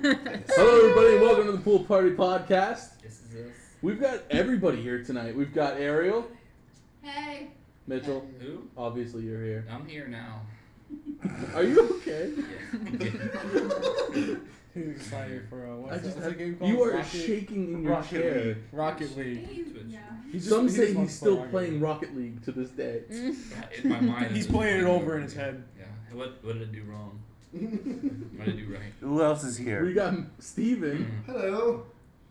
Hello, everybody. Welcome to the Pool Party podcast. This is us. We've got everybody here tonight. We've got Ariel. Hey. Mitchell. Who? Obviously, you're here. I'm here now. Are you okay? Yeah. He's excited for what's Just that game called? you are shaking in your chair. Rocket League. Twitch. Some say just wants he's to play still playing Rocket League to this day. Yeah, in my mind. He's playing it over in his head. Yeah. What did I do wrong? What did I do right? Who else is here? We got Steven. Hello.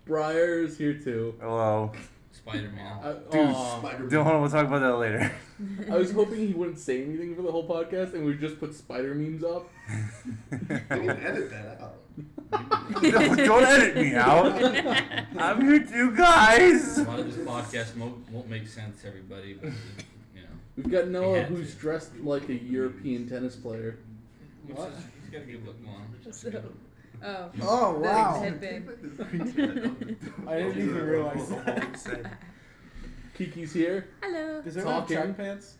Briar's here too. Hello. Spider-Man. Spider-Man. We'll talk about that later. I was hoping he wouldn't say anything for the whole podcast and we'd just put spider memes up. You can edit that out. No, don't edit me out. I'm here too, guys. A lot of this podcast won't make sense to everybody, but you know. We've got Noah had who's to. dressed like a European tennis player. What? He's got a good look on. Oh. Oh, wow. Headband. I didn't even realize that. Kiki's here. Hello. Does everyone have Talking. track pants?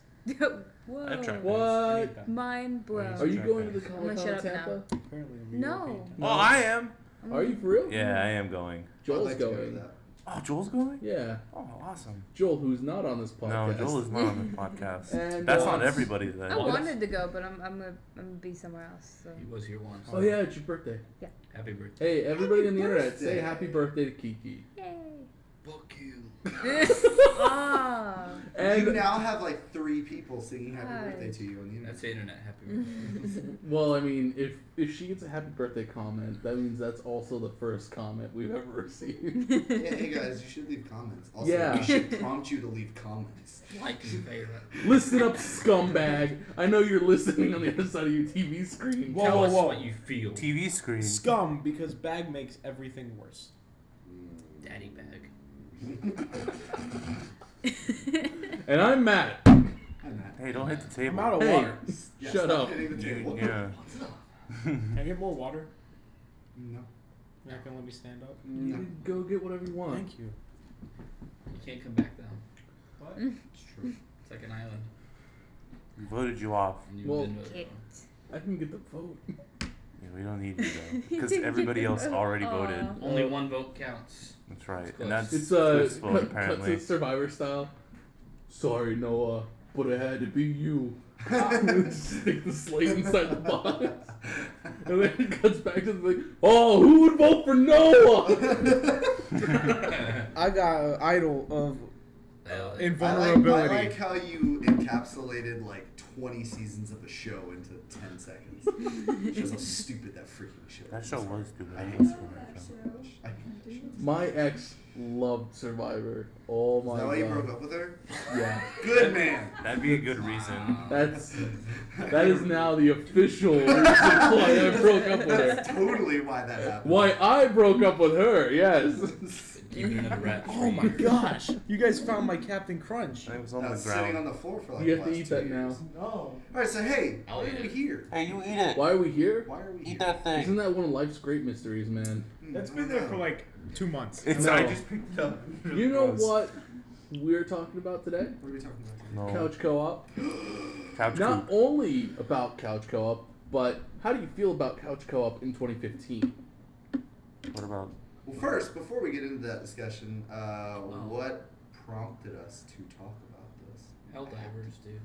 Whoa. I tried. What? Mind blown. Are you going to the I'm Comic gonna Con shut up Tampa? Apparently I'm No. European. Oh, I am. Are you for real? Yeah, I am going. Joel's I'd like to go to going. that. Oh, Joel's going? Yeah. Oh, awesome. Joel, who's not on this podcast. No, Joel is not on the podcast. And, That's uh, not everybody then. I wanted to go, but I'm gonna be somewhere else. So. He was here once. Oh yeah, it's your birthday. Happy birthday. Hey, everybody Happy on the internet, birthday. say happy birthday to Kiki. Yay. Fuck you. Ah. And You now have like 3 people singing happy Hi. birthday to you on the internet. That's the internet. Happy birthday. well, I mean, if she gets a happy birthday comment, that means that's also the first comment we've ever received. Hey guys, you should leave comments. Also, Yeah. we should prompt you to leave comments. Like and favorite. Listen up, scumbag. I know you're listening on the other side of your TV screen. Whoa, Tell whoa, us whoa. what you feel. TV screen. Scum, because bag makes everything worse. Daddy bag. And I'm Matt. I'm Matt. Hey, don't hit the I'm table. out of Hey, water. Yeah, shut stop up. hitting the table. Yeah. Can I get more water? No. You're not gonna let me stand up? You can go get whatever you want. Thank you. You can't come back down. What? It's true. It's like an island. We voted you off. And you've Well, been voted Kicked. on. I can get the vote. Yeah, we don't need you though, because everybody else already voted. Aw. Only one vote counts. That's right, It's and that's It's Swift's cut, vote cut apparently. to Survivor style. Sorry, Noah, but it had to be you. Stick the slate inside the box. And then it cuts back to the thing. Oh, who would vote for Noah? I got an idol of Hell, I invulnerability. like how you encapsulated like 20 seasons of a show into 10 seconds. Shows how stupid that freaking show is. That show was stupid. I hate that Survivor so much. I hate that show. My ex loved Survivor. Oh Is my that why you god. broke up with her? Yeah. Good man. That'd be a good reason. That is now the official reason why I broke up with her. That's totally why that happened. Why I broke up with her, yes. keeping it under wraps. Oh my gosh! You guys found my Captain Crunch. It was on That the was sitting on ground. the floor for like You the have to last eat 2 that now. years. No. Alright, so hey, I'll why eat are we it. here? Hey, you eat it. Why are we here? Why are we Eat here? that thing. Isn't that one of life's great mysteries, man? That's been there for like 2 months. It's. No. I just picked it up. You know what we're talking about today? What are we talking about? No. Couch co-op. Couch Not coop. only about couch co-op, but how do you feel about couch co-op in 2015? What about? Well, first, before we get into that discussion, what prompted us to talk about this? Helldivers, dude.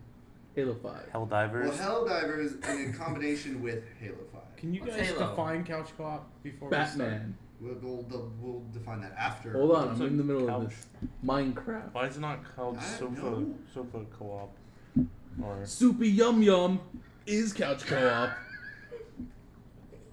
Halo 5. Helldivers? Well, Helldivers in combination with Halo 5. Can you What's guys Halo? define couch co-op before Batman. We'll define that after. Hold on, It's I'm in the middle couch. of this. Minecraft. Why is it not called I don't sofa know. sofa co-op? Or Soupy Yum Yum is couch co-op.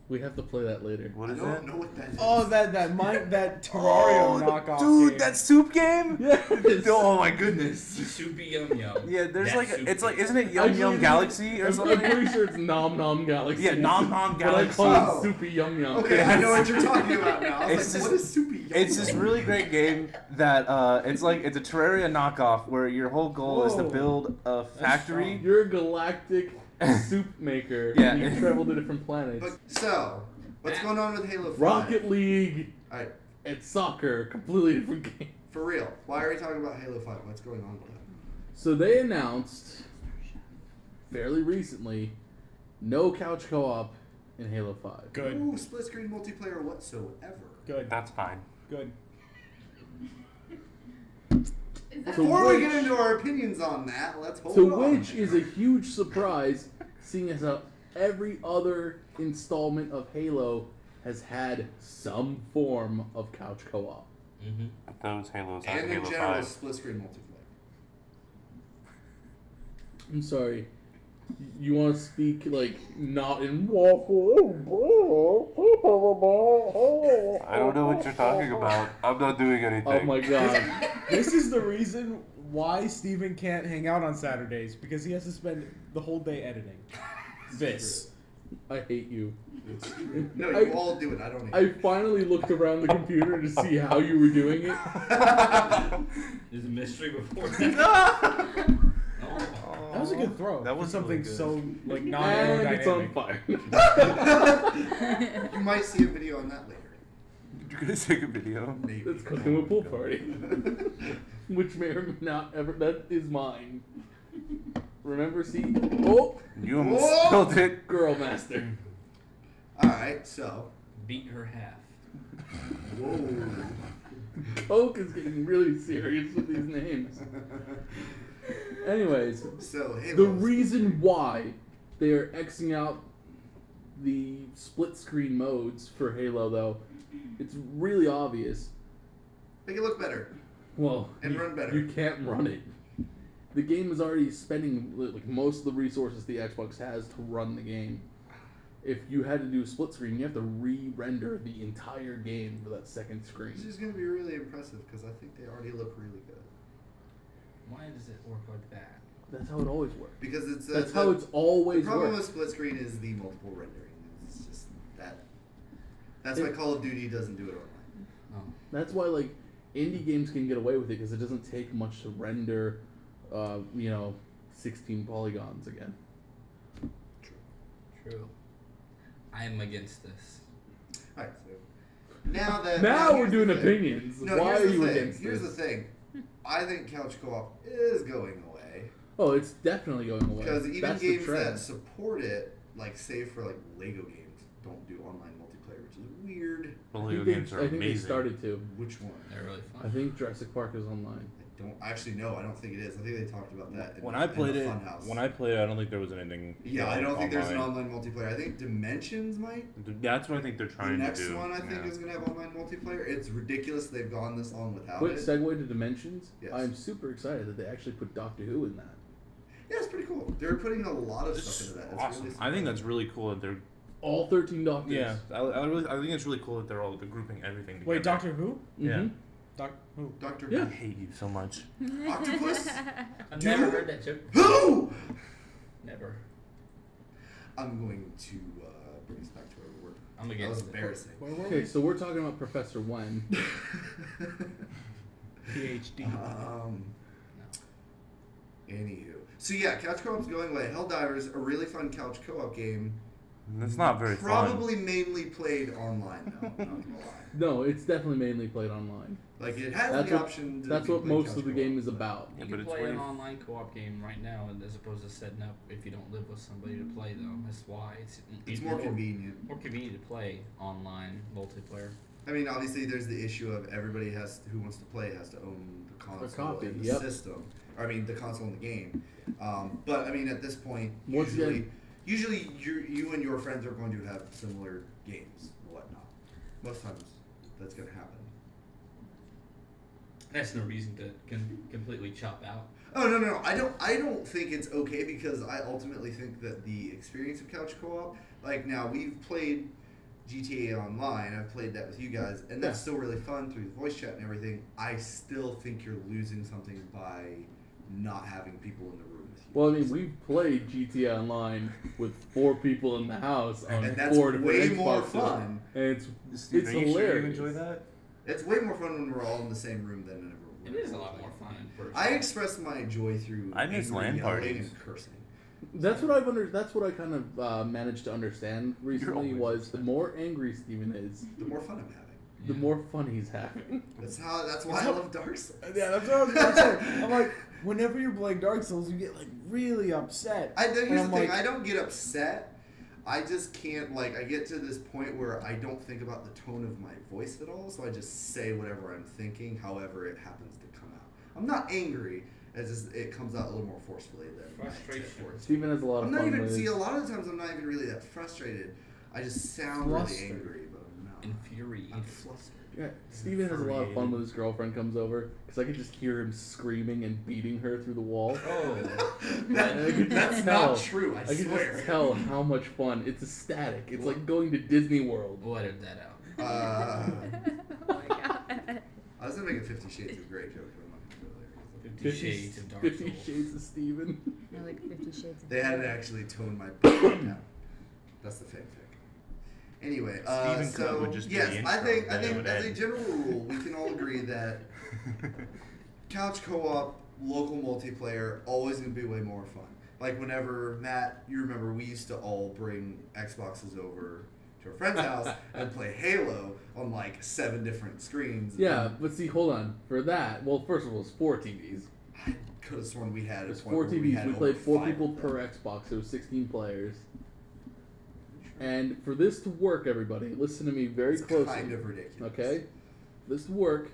We have to play that later. what I is don't that? know what that is. Oh, that Terraria knockoff dude, game. that soup game? Yes. Oh my goodness. Soupy Yum Yum. Yeah, there's That like soup it's like game. isn't it Yum Actually, Yum Galaxy or I'm something? pretty sure it's Nom Nom Galaxy. Yeah, Nom Nom But I call Galaxy. it Soupy Yum Yum. Okay, I know what you're talking about now. I was It's like, just- what is Soupy Yum It's this Yum? really great game that it's a Terraria knockoff where your whole goal is to Whoa. build a factory. You're a galactic soup maker. Yeah. And you travel to different planets. But, so, what's going on with Halo 5? Rocket League Alright, and soccer, completely different game. for real. Why are we talking about Halo 5? What's going on with that? So they announced fairly recently no couch co-op in Halo 5. Good. Ooh, split screen multiplayer whatsoever. Good. That's fine. Good. Before we get into our opinions on that, let's hold To on. which is a huge surprise, seeing as how every other installment of Halo has had some form of couch co-op. Mm-hmm. But those Halos have and in Halo general, 5. split screen multiplayer. I'm sorry. You want to speak like not in. I don't know what you're talking about. I'm not doing anything. Oh my god. This is the reason why Steven can't hang out on Saturdays, because he has to spend the whole day editing. This. I hate you. No, you all do it. I don't. I finally looked around the computer to see how you were doing it. There's a mystery before that. That was a good throw. That for was something really good. so like And non-aerodynamic. it's on fire. You might see a video on that later. You're gonna take a video? Maybe. It's cooking with Pool Party. Which may or may not ever. That is mine. Remember, see? Oh! You almost Whoa! spilled it. Girl master. All right, so. Beat her half. Whoa. Coke is getting really serious with these names. Anyways, So Halo. the reason why they are Xing out the split screen modes for Halo, though, it's really obvious. Make it look better. Well, And run better. You can't run it. The game is already spending like most of the resources the Xbox has to run the game. If you had to do a split screen, you have to re-render the entire game for that second screen. This is going to be really impressive because I think they already look really good. Why does it work like that? That's how it always works. Because it's That's how it's always The problem worked. with split screen is the multiple rendering. It's just that. That's why Call of Duty doesn't do it online. Oh. That's why like indie games can get away with it because it doesn't take much to render, 16 polygons again. True. I am against this. Alright, so now that Now we're here's doing the thing. opinions. No, Why here's are the you thing. against Here's this? the thing. I think couch co-op is going away Oh, it's definitely going away. because even That's the games trend. that support it, like save for like Lego games, don't do online multiplayer, which is weird. The I Lego think games are I think they amazing. started to. Which one? They're really I fun. think Jurassic Park is online. I don't actually know. I don't think it is. I think they talked about that. When I played in it, the Funhouse. I don't think there was anything. Yeah, I don't think there's an online. online multiplayer. I think Dimensions might. That's what I think they're The trying next to do. one I think yeah. is going to have online multiplayer. It's ridiculous they've gone this long without Quick it. segue to Dimensions. Yes. I'm super excited that they actually put Doctor Who in that. Yeah, it's pretty cool. They're putting a lot of It's stuff into that. It's awesome. really I think that's really cool that they're. All 13 Doctors. Yeah, I think it's really cool that they're grouping everything together. Wait, Doctor Who? Mhm. Who? Dr. Yeah. I hate you so much. Octopus? I've never heard that joke. Who? Never. I'm going to bring us back to where we were. I'm That was against it. embarrassing. Where were Okay, we? so we're talking about Professor Wen. PhD. Anywho. So yeah, couch co-op's going away. Helldivers, a really fun couch co-op game. It's not very fun. Probably mainly played online though. Not gonna lie. No, it's definitely mainly played online. Like it has That's the what- option. To That's be what played most couch of the co-op, game is but- about. You Yeah, but can it's play an way- online co-op game right now as opposed to setting up if you don't live with somebody to play though. That's why It's more convenient. More convenient to play online multiplayer. I mean, obviously, there's the issue of everybody who wants to play has to own the console copy, and the yep. system. Or, I mean, the console and the game. But I mean, at this point, Once usually you and your friends are going to have similar games and whatnot. Most times, that's going to happen. That's no reason to completely chop out. Oh no! I don't think it's okay because I ultimately think that the experience of couch co-op, like now we've played GTA Online, I've played that with you guys, and that's still really fun through the voice chat and everything. I still think you're losing something by not having people in the room with you. Well, I mean, we've played GTA Online with 4 people in the house on And that's 4 different way Xboxes, more fun. and it's Steve, are you hilarious. sure you enjoy that? It's way more fun when we're all in the same room than in a room. It is a lot more fun in person. I express my joy through I miss angry LAN yelling parties. and cursing. That's what That's what I kind of managed to understand recently. always Was the more angry Steven is, The more fun I'm having. the more fun he's having. That's why I love Dark Souls. Yeah, that's what I was going to say. I'm like, whenever you're playing Dark Souls, you get like really upset. Here's And the I'm thing, like, I don't get upset. I just can't, like, I get to this point where I don't think about the tone of my voice at all, so I just say whatever I'm thinking, however it happens to come out. I'm not angry, it's just, it comes out a little more forcefully than Frustration. my words. Steven has a lot of I'm not fun even, with see, his- a lot of the times I'm not even really that frustrated. I just sound really Flustered. angry, but I'm not. Infuriated. I'm flustered. Yeah, Steven has a lot of fun when his girlfriend comes over because I could just hear him screaming and beating her through the wall. Oh. I could just That's tell. not true, I I can swear. just tell how much fun. It's ecstatic. It's like going to Disney World. We'll edit that out. Oh my god. I was gonna make a 50 Shades of Grey joke, but I'm not gonna go there. 50 Shades of Dark 50 Souls. Shades of Steven. I like 50 Shades of They had Grey. to actually tone my butt down. That's the fanfic. Anyway, Stephen so Cook would just do yes, the I intro, think then it would as a end. general rule, we can all agree that couch co-op, local multiplayer, always gonna be way more fun. Like whenever Matt, you remember we used to all bring Xboxes over to a friend's house and play Halo on like 7 different screens. Yeah, but see, hold on. For that, well, first of all, it's 4 TVs. I could have sworn we had. There's a point 4 where TVs. had We over played 4 5 people of them. per Xbox. There was 16 players. And for this to work, everybody, listen to me very It's closely. kind of ridiculous. Okay? For this to work,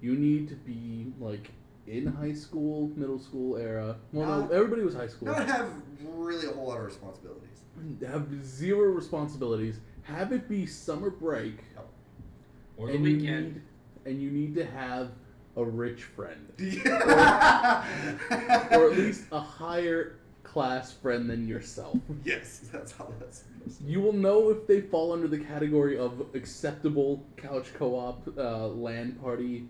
you need to be like in high school, middle school era. Well, no, Not- everybody was high school. Not have really a whole lot of responsibilities. Have 0 responsibilities. Have it be summer break. Or the and you weekend. you need to have a rich friend. Yeah. Or at least a higher class friend than yourself. Yes, that's how that's supposed to You will know if they fall under the category of acceptable couch co-op LAN party,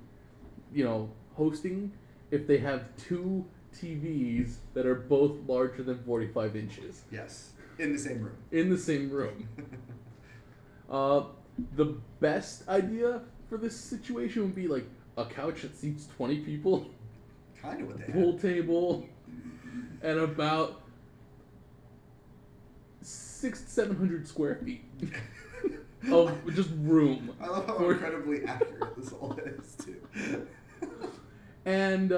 hosting, if they have 2 TVs that are both larger than 45 inches Yes, in the same room. in the same room. The best idea for this situation would be like a couch that seats 20 people, Kind of what they pool had. table, and about 600 to 700 square feet of just room. I love how for- incredibly accurate this all is, too. And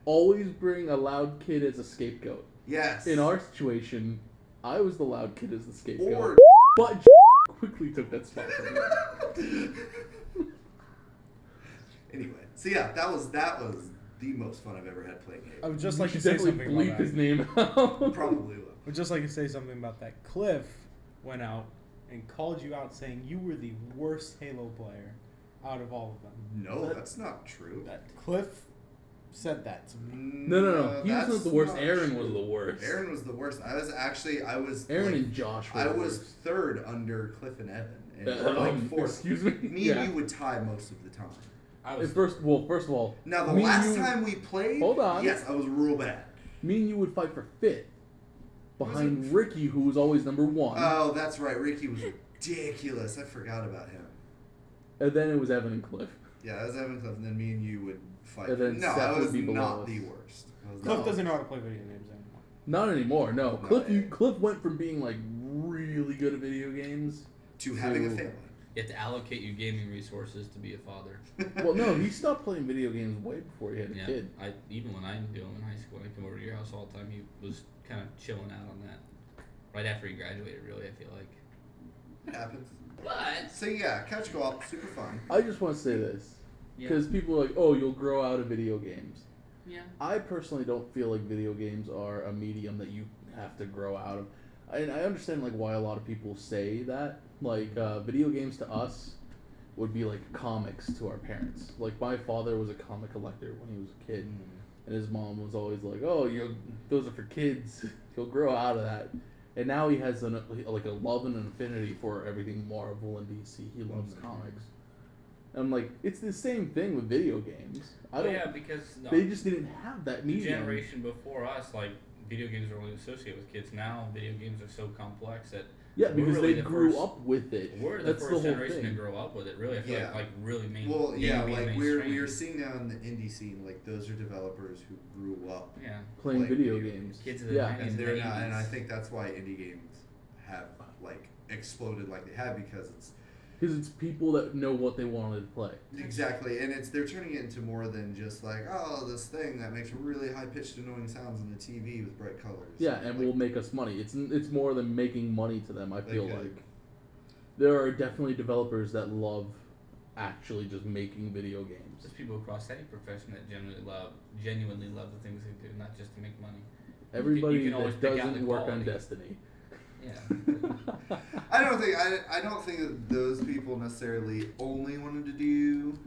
always bring a loud kid as a scapegoat. Yes. In our situation, I was the loud kid as the scapegoat, Or. but quickly took that spot from me. Anyway, so yeah, that was the most fun I've ever had playing I Halo. would just You like to should say definitely something bleep about his that. name out. Probably will. I would just like to say something about that. Cliff went out and called you out saying you were the worst Halo player out of all of them. No, that's not true. That Cliff said that to me. No. He that's wasn't the worst. not Aaron true. was the worst. Aaron was the worst. I was Aaron like, and Josh were I the was worst. 3rd under Cliff and Evan, and or like 4th. Excuse me. Me Yeah. and you would tie most of the time. I At was first of all, Now the me and last you- time we played, Hold on. yes, I was real bad. me and you would fight for fifth Was behind it? Ricky, who was always number 1, Oh, that's right. Ricky was ridiculous. I forgot about him. and then it was Evan and Cliff. Yeah, that was Evan Cliff, and then me and you would fight. And then No, Seth I would was be below not us. the worst. I was Cliff not- doesn't know how to play video games anymore. Not anymore. No, No, Cliff. yeah. Cliff went from being like really good at video games. to having a to- family. you have to allocate your gaming resources to be a father. Well, no, he stopped playing video games way before he had a Yeah, kid. even when I knew him in high school, I come over to your house all the time. He was kind of chilling out on that. Right after he graduated, really, I feel like. It happens. What? So yeah, couch co-op, super fun. I just want to say this Yeah. because people are like, "Oh, you'll grow out of video games." Yeah. I personally don't feel like video games are a medium that you have to grow out of. And I understand like why a lot of people say that. Like video games to us would be like comics to our parents. Like my father was a comic collector when he was a kid, and his mom was always like, "Oh, those are for kids. He'll grow out of that." And now he has like a love and an affinity for everything Marvel and DC. He loves comics. And I'm like, it's the same thing with video games. I don't. Yeah, because They just didn't have that the medium. generation before us, like, video games are only associated with kids. Now, video games are so complex that Yeah, we're because really they the grew first- up with it. we're the That's first the whole generation thing. to grow up with it. Really, I feel Yeah. like really main. Well, yeah, being like mainstream. we're seeing now in the indie scene, like those are developers who grew up, Yeah, Playing like video video games. kids of the Yeah. 90s and they're not. And I 80s. think that's why indie games have like exploded like they have, because it's Because it's people that know what they wanted to play. Exactly, and they're turning it into more than just like, oh, this thing that makes really high pitched annoying sounds on the TV with bright colors. Yeah, and like, will make us money. It's more than making money to them. I feel Okay. like there are definitely developers that love actually just making video games. There's people across any profession that genuinely love the things they do, not just to make money. Everybody you can always that pick out doesn't the work on quality. Destiny. Yeah. I don't think that those people necessarily only wanted to do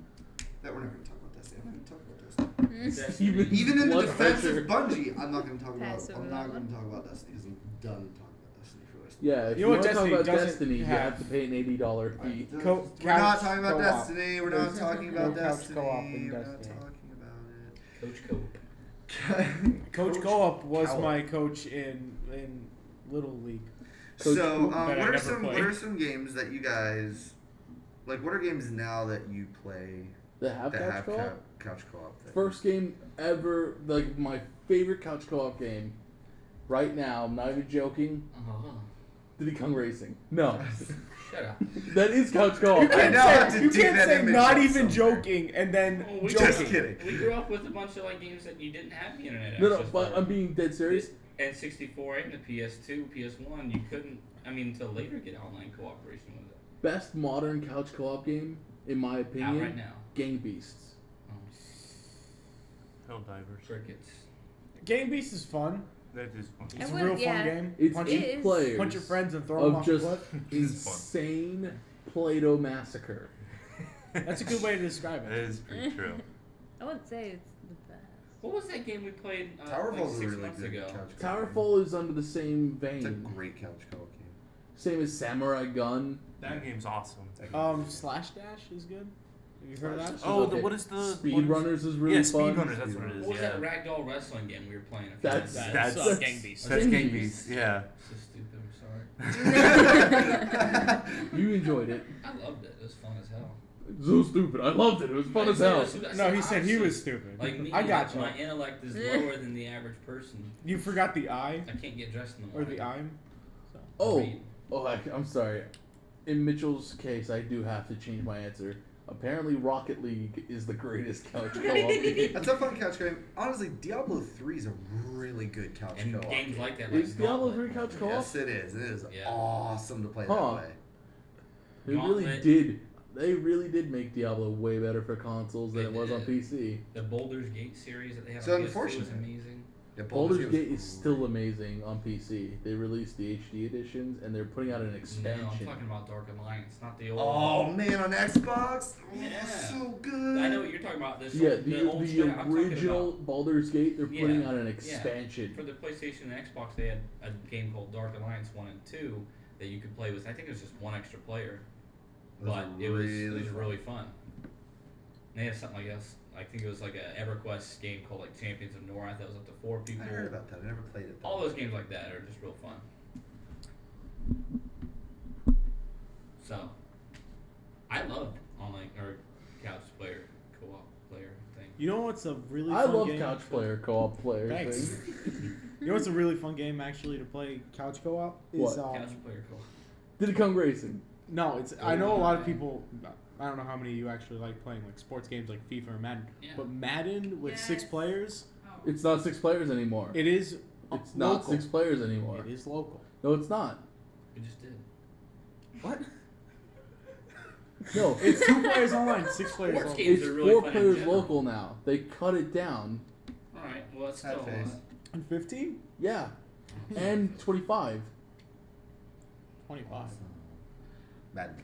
that. We're not going to talk about Destiny. I'm not going to talk about Destiny. Destiny. Even in the Blood defense pressure. of Bungie, I'm not going to talk about. Passive I'm not level. going to talk about Destiny because I'm done talking about Destiny for the rest of Yeah, if You you, know want what to talk Destiny about doesn't Destiny, you have? have to pay an $80 fee. We're not talking about co-op. Destiny. We're not talking about No couch Destiny. co-op in We're not Destiny. talking about it. Coach Cope. Coach Co-op was Cowell. my coach in Little League. Coach So, Coop. That I what never are played. some games that you guys like? What are games now that you play That have that couch have co-op? couch co-op? That First game ever, like my favorite couch co-op game, right now. I'm not even joking. Oh, Diddy Kong Racing. No, shut up. that is couch You co-op. I can't know how say, to you dig can't that say image not up even somewhere. joking and then Oh, we joking. Just kidding. We grew up with a bunch of like games that you didn't have the internet No, access but for. I'm being dead serious. N64 and the PS2, PS1, you couldn't. I mean, until later get online cooperation with it. Best modern couch co-op game, in my Out opinion, right now. Gang Beasts. Helldivers. Crickets. Game Beast is fun. That is fun. I It's a would- real yeah. fun game. It's punch, It 8 is. players punch your friends and throw them of off just the cliff. It's fun. insane Play-Doh massacre. That's a good way to describe That it. is pretty true. I wouldn't say it's the best. What was that game we played Towerfall's like a 6 really months good ago? couch co-op. Towerfall is under the same It's a vein. great couch co-op game. Same as Samurai Gun. That game's awesome. Slash Dash is good. Have you heard of that? Oh, okay. what is the Speedrunners is really yeah, fun. Speedrunners. That's what it is. What was yeah. that ragdoll wrestling game we were playing? A few That's- months ago? That's Gang Beast. That's Gang Gang Beast. Beast. Yeah. So stupid. I'm sorry. You enjoyed it. I loved it. It was fun as hell. So stupid. I loved it. It was fun as hell. No, he said he was stupid. Like me, I got you. My intellect is lower than the average person. You forgot the I I can't get dressed in the or morning. the I'm. Oh, Read. I'm sorry. In Mitchell's case, I do have to change my answer. Apparently, Rocket League is the greatest couch co-op game. That's a fun couch game. Honestly, Diablo 3 is a really good couch And co-op. games game. like that, like Is Diablo Gauntlet. 3 couch co-op? Yes, it is. It is Yeah. awesome to play Huh. that way. They really Gauntlet. did. They really did make Diablo way better for consoles than They it was on did. PC. The Baldur's Gate series that they have So on PS2 is unfortunate. amazing. Yeah, Baldur's was Gate is still great. amazing on PC. They released the HD editions and they're putting out an No, I'm expansion. talking about Dark Alliance, not the old. Oh man, on Xbox, oh, Yeah. so good. I know what you're talking about. This Yeah, old, the old the stuff. I'm talking original about Baldur's Gate, they're putting Yeah, out an yeah. expansion. for the PlayStation and Xbox. They had a game called Dark Alliance 1 and 2 that you could play with. I think it was just one extra player, Those but are it was really fun. really fun. And they had something like else. I think it was like a EverQuest game called like Champions of North that was up to 4 people. I heard about that. I never played it. Though. All those games like that are just real fun. So, I love online or couch player co-op player thing. You know what's a really I fun love game? couch player co-op player Thanks. thing. You know what's a really fun game actually to play couch co-op? Is What? Couch player co-op. Diddy Kong Racing. no, it's I know a lot of people. I don't know how many of you actually like playing like sports games like FIFA or Madden, Yeah. but Madden with 6 Yes. players, It's not 6 players anymore. it is It's not local. 6 players anymore. It is local. No, it's not. We just did. What? No, It's 2 players online, 6 players Sports local. games it's are really 4 fun in players general. local now. They cut it down. Alright, well, it's Sad still. face. And 15? Yeah. And 25. 25. Madden.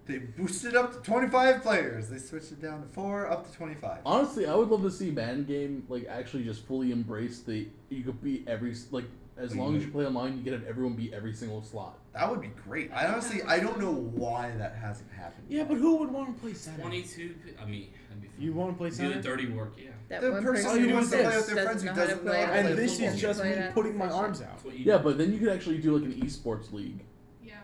They boosted up to 25 players. They switched it down to 4, up to 25. Honestly, I would love to see Madden game like actually just fully embrace the you could beat every like as long as you play online, you get everyone beat every single slot. That would be great. I honestly, I don't know why that hasn't happened. Yeah, but who would want to play center? 22. I mean, that'd be fun. You want to play Do center? the dirty work, yeah. That The one person person who who wants to play with their friends who doesn't know how to doesn't know play how to that play And this position is to just play me that putting my position. arms out. That's what you Yeah, do. but then you could actually do like an esports league. Yeah.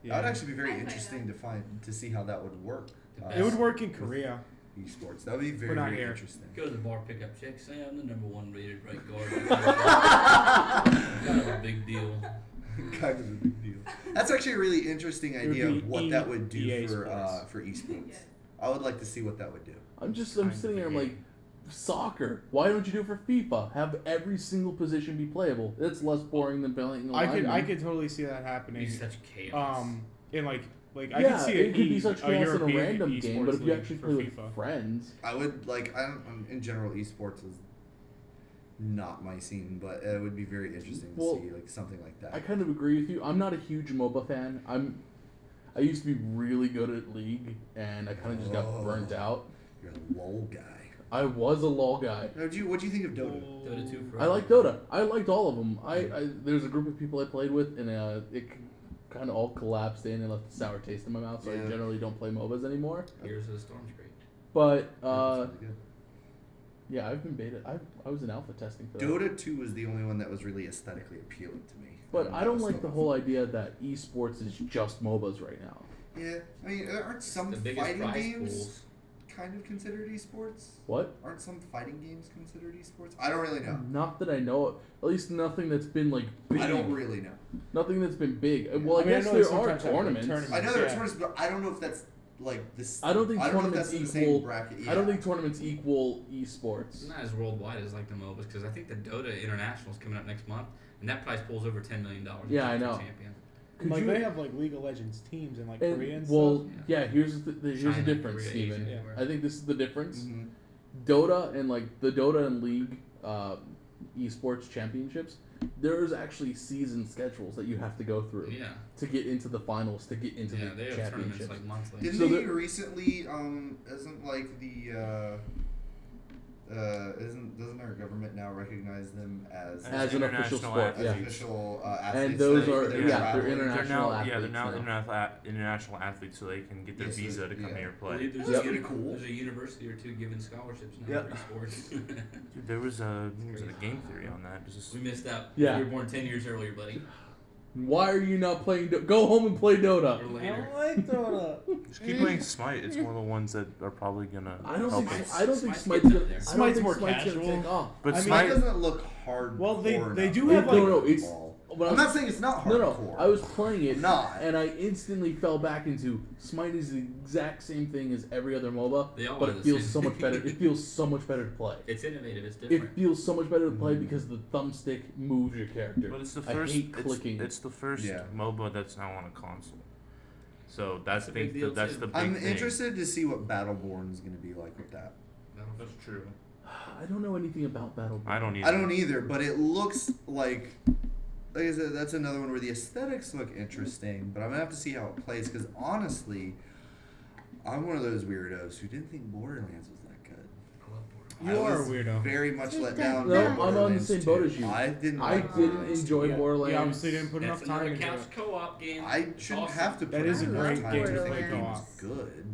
That would actually be very I'd play interesting to see how that would work. It would work in Korea. Esports. That would be very, We're not very here. interesting. Go to the bar, pick up chicks. Say I'm the #1 rated right guard. Kind of a big deal. Kind of a big deal. That's actually actually a really interesting would idea be of what that would do EA for Sports. esports. I would like to see what that would do. I'm Kind sitting of here. I'm a like, soccer. Why don't you do it for FIFA? Have every single position be playable. It's less boring than playing a I lineman. could totally see that It'd happening. be such chaos. In like I Yeah, could see it could be such a chaos in a European random game, but esports if you league actually for play with FIFA. friends, I would like. I don't. In general, esports is not my scene, but it would be very interesting to Well, see like something like that. I kind of agree with you. I'm not a huge MOBA fan. I used to be really good at League, and I kind of just got burnt out. You're a LOL guy. I was a LOL guy. What do you think of Dota? Dota 2 for I like Dota. I liked all of them. There's a group of people I played with, and it kind of all collapsed in and left a sour taste in my mouth. So Yeah. I generally don't play MOBAs anymore. Heroes of the Storm's great. But That's really good. yeah, I've been beta. I was in alpha testing for that. Dota 2 was the only one that was really aesthetically appealing to me. But I don't like the whole idea that esports is just MOBAs right now. Yeah, I mean, aren't some The biggest fighting prize games pools. kind of considered esports? What? Aren't some fighting games considered esports? I don't really know. Not that I know of. At least nothing that's been like big. I don't really know. Nothing that's been big. Well, I I mean, I guess know there they are sometimes have, like, tournaments. tournaments. I know there are Yeah. tournaments, but I don't know if that's like this. I don't think I don't know if tournaments that's in the equal. same bracket. I don't Yeah. think tournaments equal esports. It's not as worldwide as like the MOBAs because I think the Dota International is coming up next month, and that prize pool's over $10 million. Yeah, I know. Champion. Could Like you- they have like League of Legends teams in like Korea and well, stuff. yeah. Here's here's the China, difference, Korea, Steven. Asia, Yeah. everywhere. I think this is the difference. Mhm. Dota and like the Dota and League esports championships. There's actually season schedules that you have to go through Yeah, to get into the finals, to get into yeah, the they have tournaments championships. like monthly. Didn't So they the- recently? Isn't like the doesn't our government now recognize them as As an official international sport, as yeah. official athletes? And those for are their they're traveling? international They're athletes now now. international athletes, so they can get their Yes, visa to come yeah. here Well, play. there's, Yep. a uni- Pretty cool. there's a university or two giving scholarships now Yep. for sports. Dude, there was a game theory on that. Just We missed out. Yeah. You were born 10 years earlier, buddy. Why are you not playing? Go home and play Dota. Or I later. don't like Dota. just keep playing Smite. It's one of the ones that are probably gonna I don't help think us. I don't think Smite's Smite's getting gonna. up there. I don't Smite's think more Smite's casual. gonna take off. But I mean, Smite Smite, doesn't look hard. Well, they do It- have no, like no, it's- When I I'm was- not saying it's not No, hardcore. no. I was playing it, Not. and I instantly fell back into Smite is the exact same thing as every other MOBA, They all but are it the feels same. so much better. It feels so much better to play. It's innovative. It's It different. feels so much better to play because the thumbstick moves your character. but it's the I first. hate clicking. It's the first Yeah. MOBA that's now on a console. So that's That's a big deal, that's too. the big I'm thing. interested to see what Battleborn is going to be like with that. That's true. I don't know anything about Battleborn. I don't either. I don't either, but it looks like I said, that's another one where the aesthetics look interesting, but I'm gonna have to see how it plays because honestly, I'm one of those weirdos who didn't think Borderlands was that good. I love Borderlands. You I are a was weirdo. Very much let No, down. No, by I'm on the Borderlands same 2. boat as you. I didn't. I like didn't Borderlands enjoy 2. Yeah, Borderlands. yeah, obviously didn't put That's enough time another into couch it. co-op game. I It's shouldn't awesome. have to put That is a enough great time game to to think play a game co-op. is good.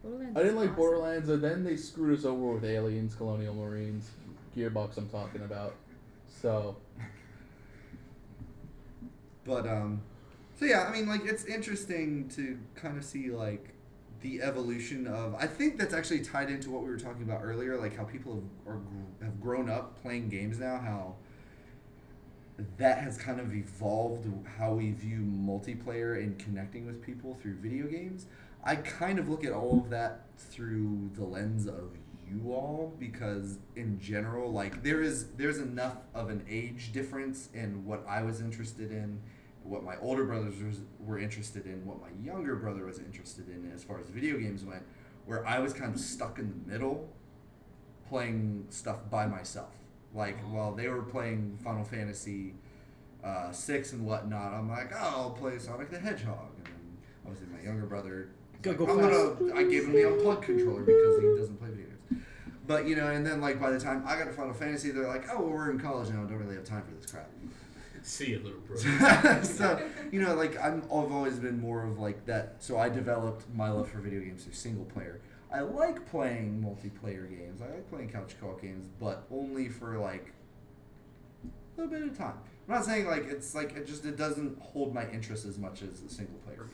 Borderlands I didn't is like awesome. Borderlands, and then they screwed us over with Aliens, Colonial Marines, Gearbox. I'm talking about. So But so yeah, I mean, like it's interesting to kind of see like the evolution of. I think that's actually tied into what we were talking about earlier, like how people have grown up playing games now. How that has kind of evolved how we view multiplayer and connecting with people through video games. I kind of look at all of that through the lens of you all because in general, like there's enough of an age difference in what I was interested in, what my older brothers were interested in, what my younger brother was interested in as far as video games went, where I was kind of stuck in the middle playing stuff by myself. Like while they were playing Final Fantasy 6 and whatnot, I'm like, oh, I'll play Sonic the Hedgehog. And then obviously my younger brother, Go I gave him the unplugged controller because he doesn't play video games. But you know, and then like by the time I got to Final Fantasy, they're like, oh, well, we're in college now, don't really have time for this crap. See it, little bro. So you know, like I've always been more of like that. So I developed my love for video games through single player. I like playing multiplayer games. I like playing couch co-op games, but only for like a little bit of time. I'm not saying like it's like it doesn't hold my interest as much as a single player.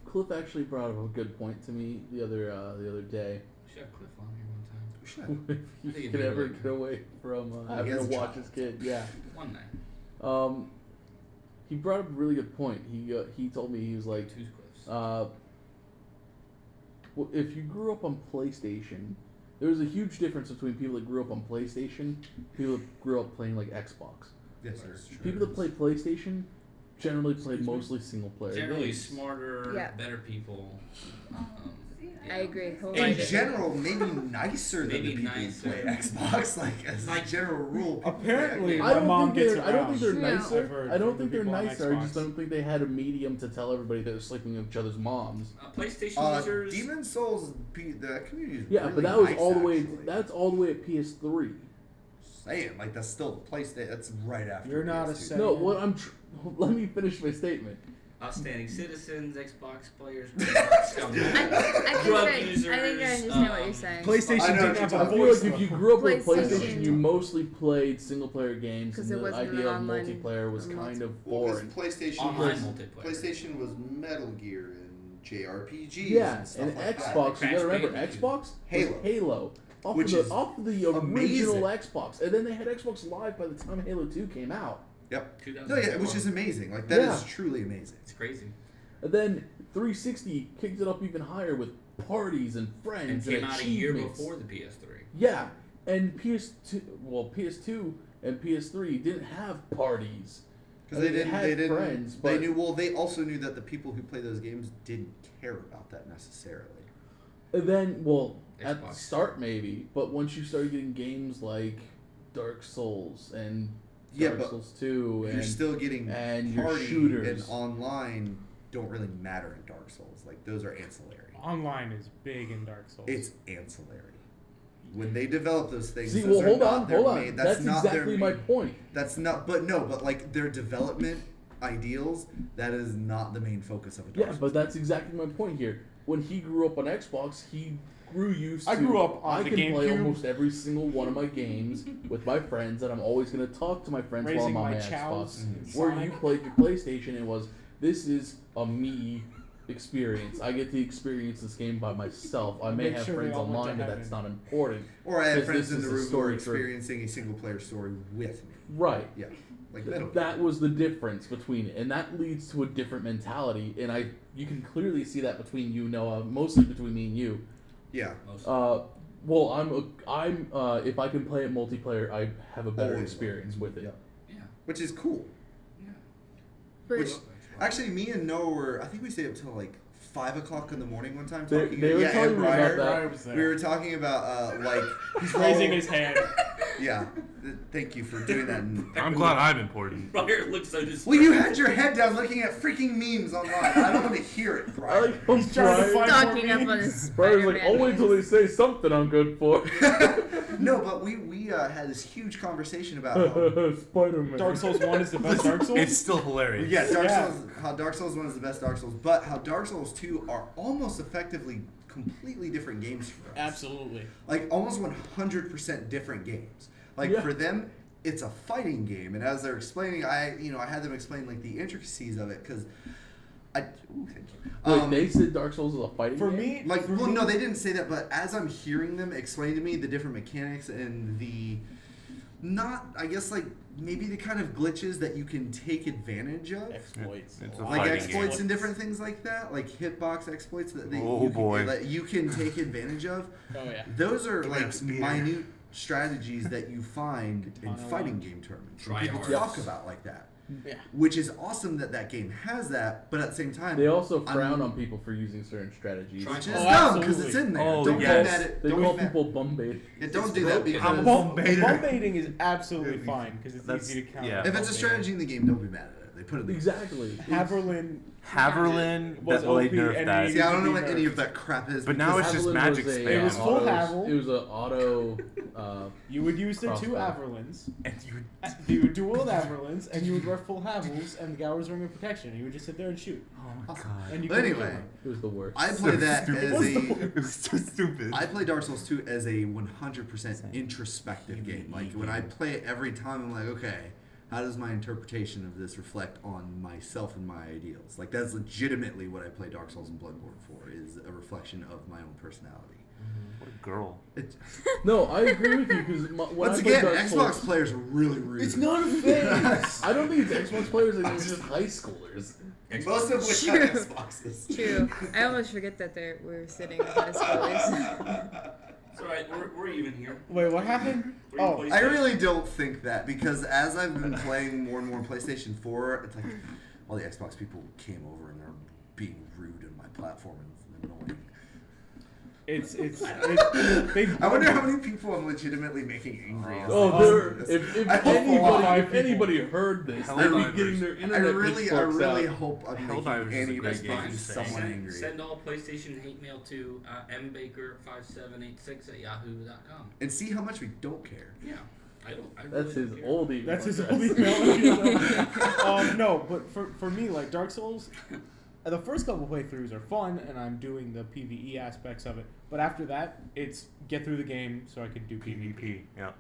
Cliff actually brought up a good point to me the other day. We should have Cliff on here one time. We should. If you think it'd could be ever really get away from He having has to a watch child. his kid, yeah. One night. he brought up a really good point. He told me, he was like, Two cliffs. well, if you grew up on PlayStation, there's a huge difference between people that grew up on PlayStation, people that grew up playing like Xbox. Yes, that's true. People that play PlayStation generally play mostly single player Generally games. smarter, Yeah. better people. I agree. In wholeheartedly. general, maybe nicer than Maybe the people nicer. who play Xbox. Like as a general rule. people play Apparently, Xbox. I don't My mom think they're. gets I don't think they're around. I've nicer. heard I don't from think the they're people on nicer. I just Xbox. don't think they had a medium to tell everybody they're sleeping with each other's moms. PlayStation users. Demon Souls, the community is Yeah, really but that was nice, all the way. actually. That's all the way at PS3. Saying like that's still the PlayStation. That's right after. You're not a PS2. Say No, it. what I'm. Let me finish my statement. Outstanding citizens, Xbox players, I think drug I users. understand what you're saying. PlayStation I know didn't what have you're a I feel voice. like if you grew up with PlayStation- PlayStation, you mostly played single player games, 'Cause and there the wasn't idea an of online multiplayer was or kind of Well, boring. because PlayStation Online was multiplayer. PlayStation was Metal Gear and JRPGs. Yeah, and stuff and like Xbox. that. You Crash gotta remember, Bandicoot. Xbox Halo. was Halo. Off Which of is the original amazing. Xbox, and then they had Xbox Live by the time Halo 2 came out. Yep. 2004. No, yeah, which is amazing. Like that is Yeah. truly amazing. It's crazy. And then 360 kicked it up even higher with parties and And friends came out a year achievements. before the PS3. Yeah, and PS2 and PS3 didn't have parties. Because they had didn't. friends, they but knew. Well, they also knew that the people who play those games didn't care about that necessarily. and then, well, at the Xbox. start maybe, but once you started getting games like Dark Souls and Yeah, Dark but Souls 2 You're and still getting and your party shooters. and online don't really matter in Dark Souls. Like those are ancillary. Online is big in Dark Souls. It's ancillary. When they develop those things, See, those well, are hold not on, their hold on. main- That's not their exactly my main- point. That's not. But no. But like their development ideals, that is not the main focus of a Dark Yeah, Souls. but that's exactly my point here. When he grew up on Xbox, he grew used to. I grew up on I the can play GameCube. almost every single one of my games with my friends, and I'm always going to talk to my friends while Raising I'm on my my chows. Xbox. Where you played your PlayStation, it was this is a me experience. I get to experience this game by myself. I may Make have sure they friends all went to online, but that's heaven. not important. Or I have Because friends this in the is a room who are story for- experiencing a single player story with me. Right. Yeah, like Metal Gear. That was the difference between it, and that leads to a different mentality. And you can clearly see that between you, Noah, mostly between me and you. Yeah. Most Well, if I can play it multiplayer, I have a better Always experience with it. Yeah. yeah. Which is cool. Yeah. For- Which actually, me and Noah were. I think we stayed up till like 5 o'clock in the morning one time They- talking. they were yeah, telling and me about Briar. that. Briar was there. We were talking about like He's raising how- his hand. Yeah. Thank you for doing that. I'm glad I'm important. Briar looks so disturbed. Well, you had your head down looking at freaking memes online. I don't want to hear it, I Brian. like how He's trying to Brian- find- Stocking up on his Brian's like, Spider-Man only until they memes. say something I'm good for. No, but we had this huge conversation about how, Spider-Man. Dark Souls 1 is the best Dark Souls? It's still hilarious. yeah, Yeah. how Dark Souls 1 is the best Dark Souls, but how Dark Souls 2 are almost effectively completely different games for us. Absolutely. Like almost 100% different games. Like Yeah. for them, it's a fighting game, and as they're explaining, I had them explain like the intricacies of it because thank you. Wait, they said Dark Souls is a fighting For game? me, Like, for well, me, no, they didn't say that, but as I'm hearing them explain to me the different mechanics and I guess, like, maybe the kind of glitches that you can take advantage of. exploits. It's a Like fighting exploits game. and different things like that, like hitbox exploits that Oh, boy. that you can take advantage of. Oh yeah. Those are Give me a like spear. minute strategies that you find in Katana fighting launch. game tournaments. Try And people hard. talk about like that, Yeah. which is awesome that game has that. But at the same time, They also I'm- frown on people for using certain strategies. Try which is Oh, dumb because absolutely. it's in there. Oh, don't yes. be mad at. They Don't call be mad. people bum bait. Yeah, don't It's do that broken. because I'm a Bump bum baiter. baiting is absolutely fine because it's That's- easy to count. yeah. if it's a strategy in the game, don't be mad at it. They put it in the Exactly. Haverlin Haverlin, Was well, they OP nerfed and that. he- See, I don't know Be what any nerfed. of that crap is. But now because it's just Haviland magic was a, spam. It was full Havel. It was an auto. You would use the two Crossbow. Haverlins. And you You would dual Haverlins, and you would wear full Havels, and the guy was wearing a protection. And you would just sit there and shoot. oh my Awesome. god. And you But couldn't anyway, kill him. It was the worst. I play that stupid. as What's a. It was so stupid. I play Dark Souls 2 as a 100% introspective game. Like when I play it every time, I'm like, okay, how does my interpretation of this reflect on myself and my ideals? Like that's legitimately what I play Dark Souls and Bloodborne for, is a reflection of my own personality. What a girl. No, I agree with you because when Once I play again, Dark Xbox Souls, players are really rude. It's not a phase. I don't think it's Xbox players. I think it's just high schoolers. Most of which True. have Xboxes. True. I almost forget that we're sitting in high schoolers. It's alright, we're even here. Wait, what happened? We're in Oh, PlayStation. I really don't think that because as I've been playing more and more PlayStation 4, it's like all the Xbox people came over and they're being rude in my platform and it's annoying. they've I wonder how many people I'm legitimately making angry. as Oh, I there. listen to this. If I hope anybody people- heard this, Hell they'd be divers. getting their I internet really pitchforks out. hope I'm Helldivers making is a any great game. making someone angry. Send all PlayStation hate mail to mbaker5786@yahoo.com. And see how much we don't care. Yeah, I That's really his don't care. old email. That's his address. old email. No, but for me, like Dark Souls, the first couple playthroughs are fun, and I'm doing the PvE aspects of it. But after that, it's get through the game so I can do PvP. PvP. Yeah.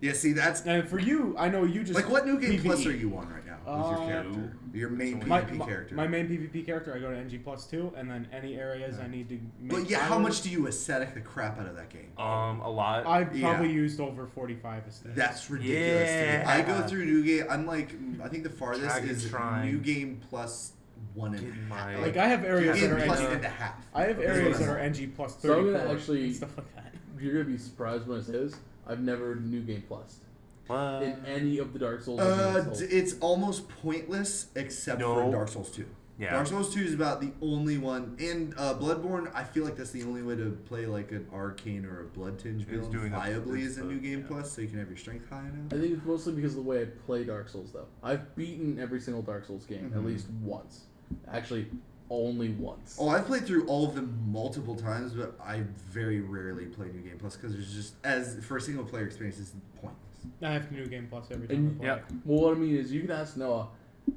Yeah, see that's And for you, I know you just like what new game PvE. plus are you on right now with your character? Your main PvP character. My main PvP character, I go to NG+2, and then any areas I need to make. But yeah, how items, much do you aesthetic the crap out of that game? A lot. I've probably Yeah. used over 45 aesthetics. That's ridiculous. To me. Yeah. I go through new game. I'm like, I think the farthest Dragon is Shrine. new game plus one and Get a my- half. Like I have areas that in are plus NG, and a half. I have That's areas what that I are said. NG plus So I'm 34 gonna actually- and stuff like that. You're gonna be surprised when I say this. I've never new game plus What? in any of the Dark Souls. I've installed. It's almost pointless except for No. Dark Souls 2. Yeah. Dark Souls 2 is about the only one. And Bloodborne, I feel like that's the only way to play like an Arcane or a Blood Tinge build doing that viably first is a new stuff, game yeah. plus, so you can have your strength high enough. I think it's mostly because of the way I play Dark Souls, though. I've beaten every single Dark Souls game at Mhm. least once. Actually, only once. Oh, I've played through all of them multiple times, but I very rarely play New Game Plus because there's just, as for a single player experience, it's pointless. I have New Game Plus every time And- I play. Yep. Well, what I mean is, you can ask Noah.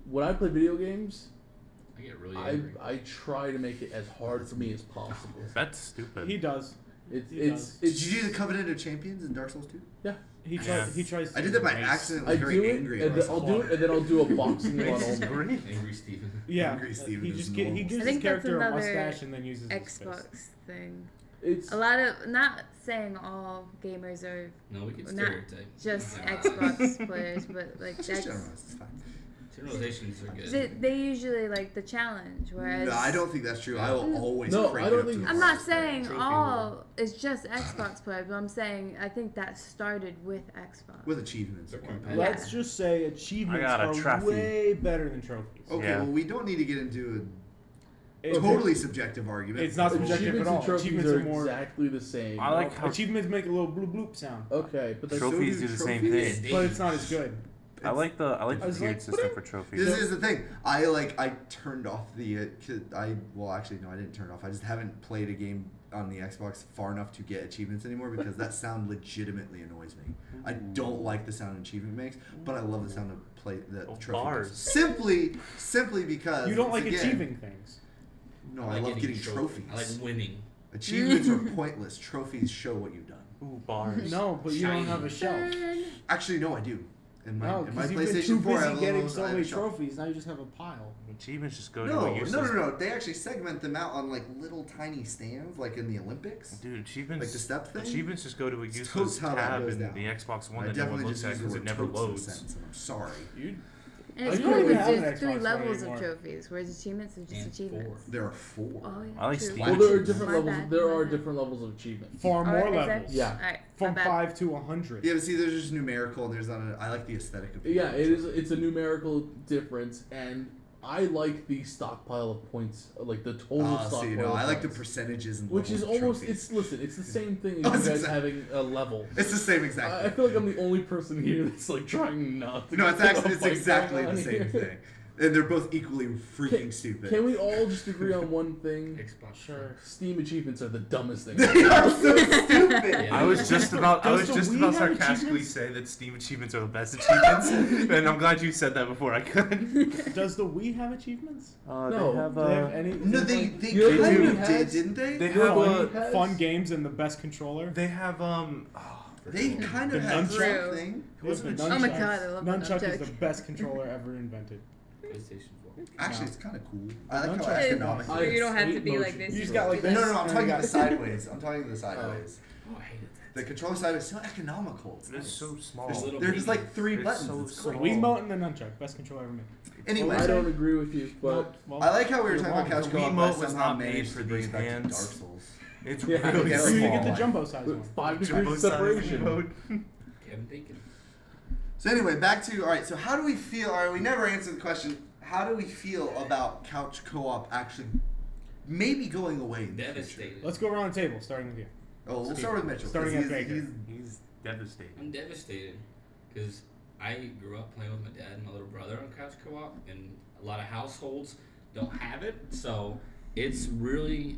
When I play video games, I get really angry. I try to make it as hard for me as possible. That's stupid. He does. It's He it's does. Did it's you do the Covenant of Champions in Dark Souls 2? He tries. Yeah. He tries. I to did that by race. accident. I Was very do it, angry. and then I'll do it, and then I'll do a boxing one This is only. great. Angry Steven. Yeah. Angry Steven He is just normal. he gives I his think that's character a another mustache and then uses his Xbox fist. thing. It's A lot of, not saying all gamers are No, we can Not stereotype. just Yeah. Xbox players, but like It's just that's generalized. It's fine. Generalizations are good. they usually like the challenge, whereas No, I don't think that's true. I will always No, crank I it don't up to think- the I'm not hardest thing. saying Trophy all it's just Xbox players, but I'm saying I think that started with Xbox. With achievements. They're Okay, competitive. Yeah. Let's just say achievements I got a are trophy. way better than trophies. Yeah. well, we don't need to get into a It- totally subjective argument. It's not subjective achievements at all. and trophies Achievements are are more. exactly the same. I like how Achievements make a little bloop bloop sound, Okay, but that's trophies do do the same trophies. thing. but it's not as good. I like the I was tiered like, system for trophies. This is the thing. I turned off the. Well, actually, no, I didn't turn it off. I just haven't played a game on the Xbox far enough to get achievements anymore because that sound legitimately annoys me. I don't like the sound an achievement makes, but I love the sound of play that Oh, trophy bars. makes. Simply because You don't like again, achieving things. No, I love getting trophies. I like winning. Achievements are pointless. Trophies show what you've done. Ooh, bars. No, but you don't have a shelf. Actually, no, I do. In my, No, in my because you've been PlayStation too 4, I have busy a getting little- so I have a many shelf. trophies. Now you just have a pile. Achievements just go to No, a useless. no. They actually segment them out on like little tiny stands, like in the Olympics. Dude, achievements. Like the step thing? Achievements just go to a It's useless totes how that tab goes in down. the Xbox One I that no one definitely looks just at use the because word it never totes in a loads. sentence, and I'm sorry. You And it's I cool don't because even have an there's 3 Xbox One levels anymore. of trophies, whereas achievements are just And achievements. There are 4. Oh yeah. I like true. Steam Well, there are achievements. different My levels. bad, There my are bad. different levels of achievements. far Oh, more is that- levels. Yeah. Alright, From my bad. 5 to 100. Yeah, but see, there's just numerical, and there's not. I like the aesthetic of. Yeah, it is. It's a numerical difference, and I like the stockpile of points, like the total stockpile. See, no, of I like the points, percentages and which is levels of almost. trophies. It's listen. It's the same thing Oh, as it's you guys exact- having a level. It's the same exact. I thing. feel like I'm the only person here that's like trying not to. No, get it's a fight exactly going the on same here. thing, and they're both equally freaking stupid. Can we all just agree on one thing? Xbox. Sure. Steam achievements are the dumbest thing. They are so stupid. Yeah. I was just about Does the Wii have sarcastically achievements? say that Steam achievements are the best achievements, and I'm glad you said that before I could. Does the Wii have achievements? No. They have, Do they have any? No, they You know, kind Wii of did, has- didn't they? They You know have what a, Wii has? Fun games and the best controller. they have They kind The of had nunchuck? something. They have the Oh my nunchuck. god, I love that Nunchuck is nunchuck. the best controller ever invented. PlayStation 4. Actually, it's kind of cool. I like Nunchucks how are economic. Where you don't have to hate be like motion. this. You just got like No, this. no, I'm and talking you the got- sideways. I'm talking the sideways. Oh, I hated that. The controller side is so economical. It's It's nice. so small. There's little There's like 3 It's buttons. so It's small. great. Wiimote and the nunchuck, best controller ever made. Anyway, I don't agree with you, but Well, I like how we were you're talking about wrong. couch The co-op. Wiimote but was somehow not made managed for to bring these it back to hands. Dark Souls. It's Yeah, really get So you small. get the small. jumbo size with one. 5 degrees Jumbo of size separation. remote. Kevin Bacon. So anyway, back to alright. So how do we feel? Alright, we never answered the question. How do we feel about couch co-op actually maybe going away? In the future? Devastated. Let's go around the table, starting with you. Oh, we'll Steve. start with Mitchell. Starting 'cause at Baker. He's devastated. I'm devastated because I grew up playing with my dad and my little brother on couch co-op, and a lot of households don't have it, so it's really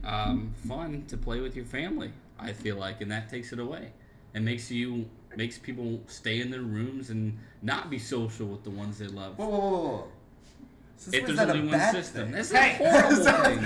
fun to play with your family. I feel like, and that takes it away, and makes people stay in their rooms and not be social with the ones they love. Whoa. Since If when is there's that only a one bad system, thing? that's a horrible thing.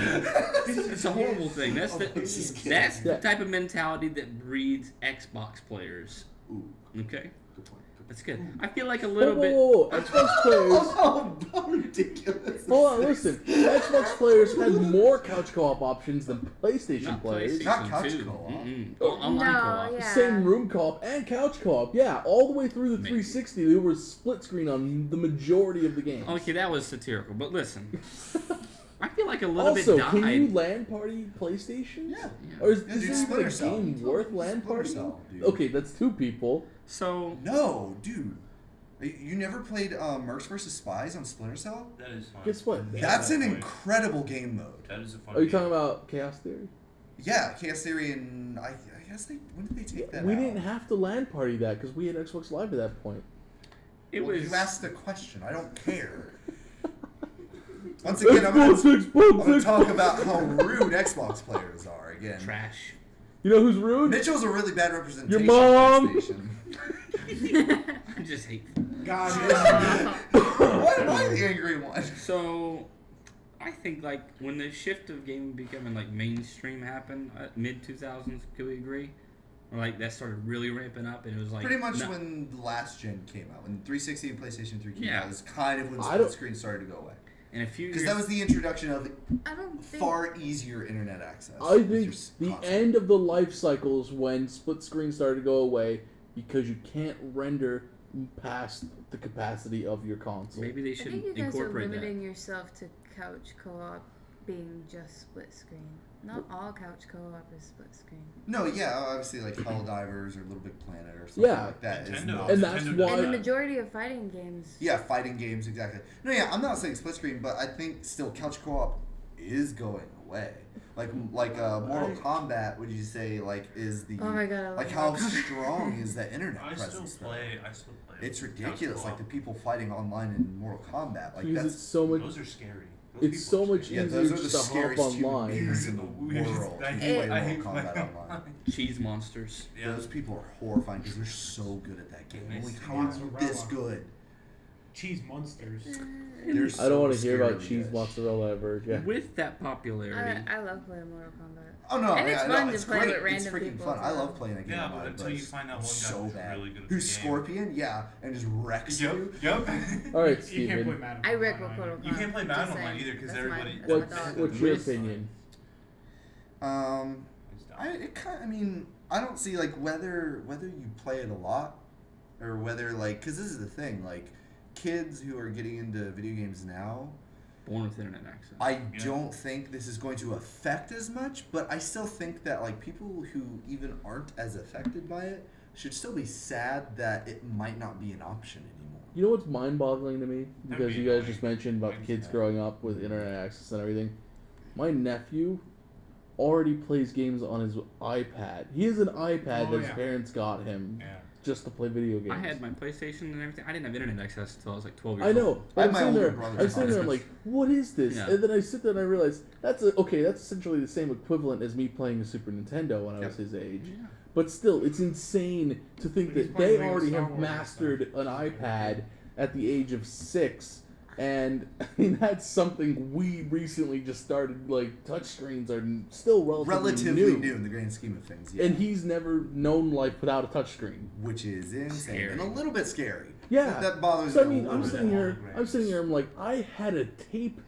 It's It's a horrible thing. That's the just kidding. that's the Yeah. type of mentality that breeds Xbox players. Ooh, Okay, good point. that's good. I feel like a Whoa, little bit. whoa, whoa. Xbox players. Oh, how ridiculous! Hold on, listen. Xbox players had more couch co-op options than PlayStation Not players. PlayStation Not couch 2. co-op. Mm-mm. Oh, online No, co-op. yeah. Same room co-op and couch co-op. Yeah, all the way through the Maybe. 360, there was split screen on the majority of the games. Okay, that was satirical, but listen, I feel like a little Also, bit can you died. LAN party PlayStation? Yeah. Or is Yeah, dude, this Splinter even a Cell. game worth LAN Splinter party? Cell, dude. Okay, that's 2 people. So No, dude. You never played Mercs vs. Spies on Splinter Cell? That is fun. Guess what? That's an incredible game mode. That is a fun Are you game. talking about Chaos Theory? Yeah, Chaos Theory and I guess when did they take that We out? didn't have to LAN party that because we had Xbox Live at that point. it Well, was. You asked the question. I don't care. Once again, I'm going Xbox, to talk about how rude Xbox players are again. Trash. You know who's rude? Mitchell's a really bad representation. Your mom. of PlayStation. I just hate. God, Why am I the angry one? So, I think like when the shift of gaming becoming like mainstream happened, mid 2000s, could we agree? Or like that started really ramping up, and it was like Pretty much not- when the last gen came out, when 360 and PlayStation 3 came Yeah. out, is kind of when I split don't- screen started to go away. in a few Because years. that was the introduction of I don't think. far easier internet access. I with think your the console. end of the life cycles when split screen started to go away because you can't render past the capacity of your console. Maybe they I should think you guys are incorporate that. limiting yourself to couch co-op being just split screen. Not all couch co-op is split screen. No, yeah, obviously like Helldivers or Little Big Planet or something Yeah. like that. is Nintendo. not- And that's Nintendo why- does And the that. majority of fighting games. Yeah, fighting games, exactly. No, yeah, I'm not saying split screen, but I think still couch co-op is going away. Like Mortal Kombat, would you say like is the Oh my god, I love like how Mortal Kombat. strong is that internet I presence? still though? play. It's couch ridiculous, like co-op. the people fighting online in Mortal Kombat. Like because that's it's so much. Those are scary. It's so much yeah, easier those are the just to hop scariest human online. beings in the Weirdest- world. I who hate- play I hate Mortal Kombat playing online. Cheese monsters. Yeah. Those people are horrifying because they're so good at that game. And they Like, see how are you mozzarella. this good? cheese monsters. They're I don't want so to hear about scarily cheese good. mozzarella ever. Yeah. With that popularity, I love playing Mortal Kombat. Oh no, And yeah, it's no, fun to it's play great. with It's random freaking people, fun. I too. love playing that game Yeah, online, but until you it's find out one guy so who's bad. really good at Who's the game. Scorpion? Yeah, and just wrecks you. Yep. All right, You can't play Steven. Madden. I wreck online. with Mortal Kombat. You can't play just Madden saying. online either 'cause That's everybody- my What's dog. what's your With- opinion? I mean, I don't see like whether you play it a lot or whether like because this is the thing like kids who are getting into video games now. born with internet access. I don't think this is going to affect as much, but I still think that like people who even aren't as affected by it should still be sad that it might not be an option anymore. You know what's mind-boggling to me? That'd Because be you guys annoying. just mentioned about Mine's kids bad. growing up with internet access and everything. My nephew already plays games on his iPad. He has an iPad Oh, that his yeah. parents got him Yeah. just to play video games. I had my PlayStation and everything. I didn't have internet access until I was like 12 years I old. know. I But have I'm my sitting older there. brother's I'm sitting there. I'm iPad. like, what is this? Yeah. And then I sit there and I realize that's essentially the same equivalent as me playing a Super Nintendo when I was his age. Yeah. But still, it's insane to think But he's that playing they Lego already Star have Wars and mastered stuff. an iPad at the age of 6. And I mean that's something we recently just started. Like touchscreens are still Relatively new in the grand scheme of things, yeah. and he's never known life without a touchscreen. Which is insane Scary. and a little bit scary. Yeah. That bothers So I me. mean, a I'm little sitting bit. here. I'm sitting here. I'm like, I had a tape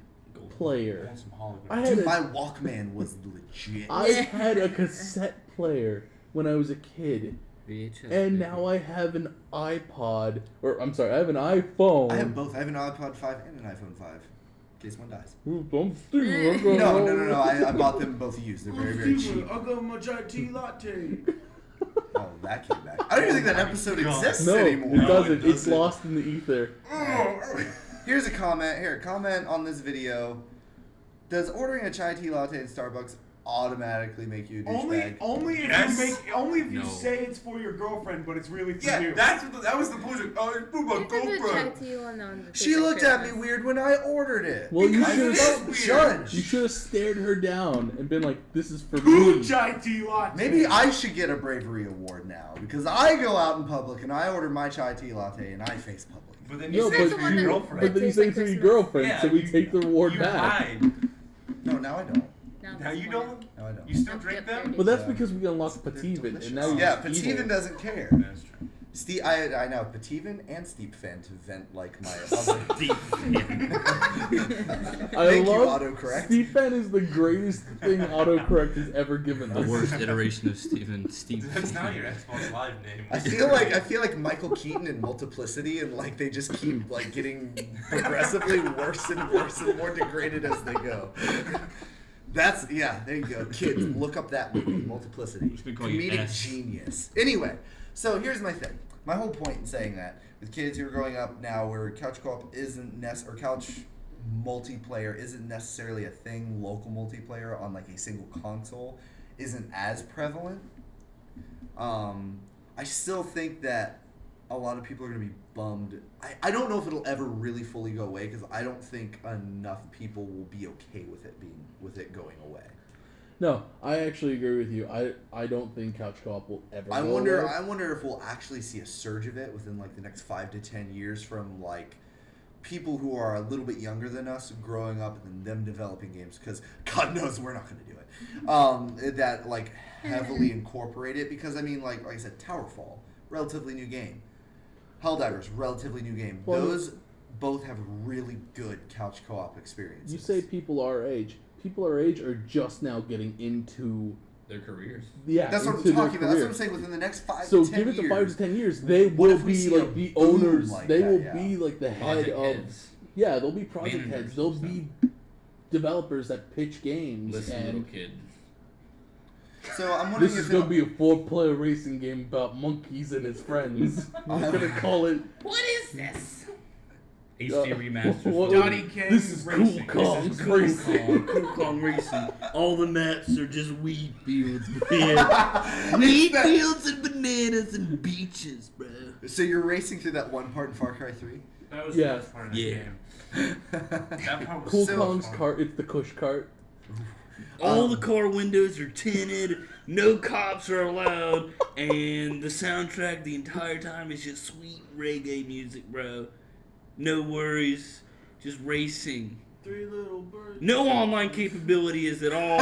player. Want some holograms. I had Dude, a, my Walkman was legit. I had a cassette player when I was a kid, VHS. and now I have an iPod. Or I'm sorry, I have an iPhone. I have both. I have an iPod 5 and an iPhone 5. In case one dies. No, No. I bought them both used. They're very, very cheap. I'll go my chai tea latte. Oh, that came back. I don't even think that episode exists No, anymore. it doesn't. it It's doesn't. lost in the ether. Here's a comment. Here, comment on this video. Does ordering a chai tea latte at Starbucks automatically make you a douchebag? Only if Yes. you No. say it's for your girlfriend, but it's really for Yeah, you. that was the bullshit. Oh, it's for my You can do chai girlfriend. tea one on the She looked at me weird when I ordered it. Well, you I should felt weird. judged. You should have stared her down and been like, "This is for Good me." chai tea latte. Maybe I should get a bravery award now because I go out in public and I order my chai tea latte and I face public. But then No, you but say the it's one for that- your you, girlfriend. but then you Tastes say like to your Christmas. girlfriend, Yeah, so we you- take the reward you back. hide. No, now I don't. Now you don't? Now I don't. You still Yep, drink yep, them? there But that's Yeah. because we unlocked They're Pativan, delicious. and now you're Yeah, just evil. Pativan doesn't care. That's true. Steve, I know Pativan and Steep Fan to vent like my other. Deep. I Thank you, love autocorrect. Stephen is the greatest thing autocorrect has ever given The us. worst iteration of Steve. That's not your Xbox Live name. I feel like Michael Keaton in Multiplicity, and like they just keep like getting progressively worse and worse and more degraded as they go. That's there you go, kids. Look up that movie, Multiplicity. Just gonna call you Comedic S. genius. Anyway, so here's my thing. My whole point in saying that with kids who are growing up now, where couch co-op isn't or couch multiplayer isn't necessarily a thing. Local multiplayer on like a single console isn't as prevalent. I still think that a lot of people are going to be bummed. I don't know if it'll ever really fully go away because I don't think enough people will be okay with it going away. No, I actually agree with you. I don't think couch co-op will ever. I go wonder away. if we'll actually see a surge of it within like the next 5 to 10 years from like people who are a little bit younger than us growing up and them developing games because God knows we're not going to do it. That like heavily incorporate it because I mean like I said, Towerfall, relatively new game. Helldivers, relatively new game. Well, Those both have really good couch co-op experiences. You say people our age. People our age are just now getting into Their careers. That's what I'm into their talking about. That's what I'm career. saying. Within the next 5 So to 10 give it years. to 5 to 10 years, they What will if we be see a like the boom owners. like They that, will yeah. be like the head Project of. heads. Yeah, they'll be project Managers heads. They'll and be developers that pitch games. Listen, and little kid. So I'm wondering this is if gonna be a 4-player racing game about monkeys and his friends. We're gonna call it. What is this? HD remastered. what- Johnny King This is Racing. Cool Kong's Cool Racing. Cool Kong Racing. All the maps are just wheat fields, man. Wheat fields and bananas and beaches, bro. So you're racing through that one part in Far Cry 3? That was Yeah. the best part of the Yeah. game. That part was Cool so Kong's fun. cart. It's the Kush cart. All the car windows are tinted, no cops are allowed, and the soundtrack the entire time is just sweet reggae music, bro. No worries, just racing. 3 little birds. No online capability is at all.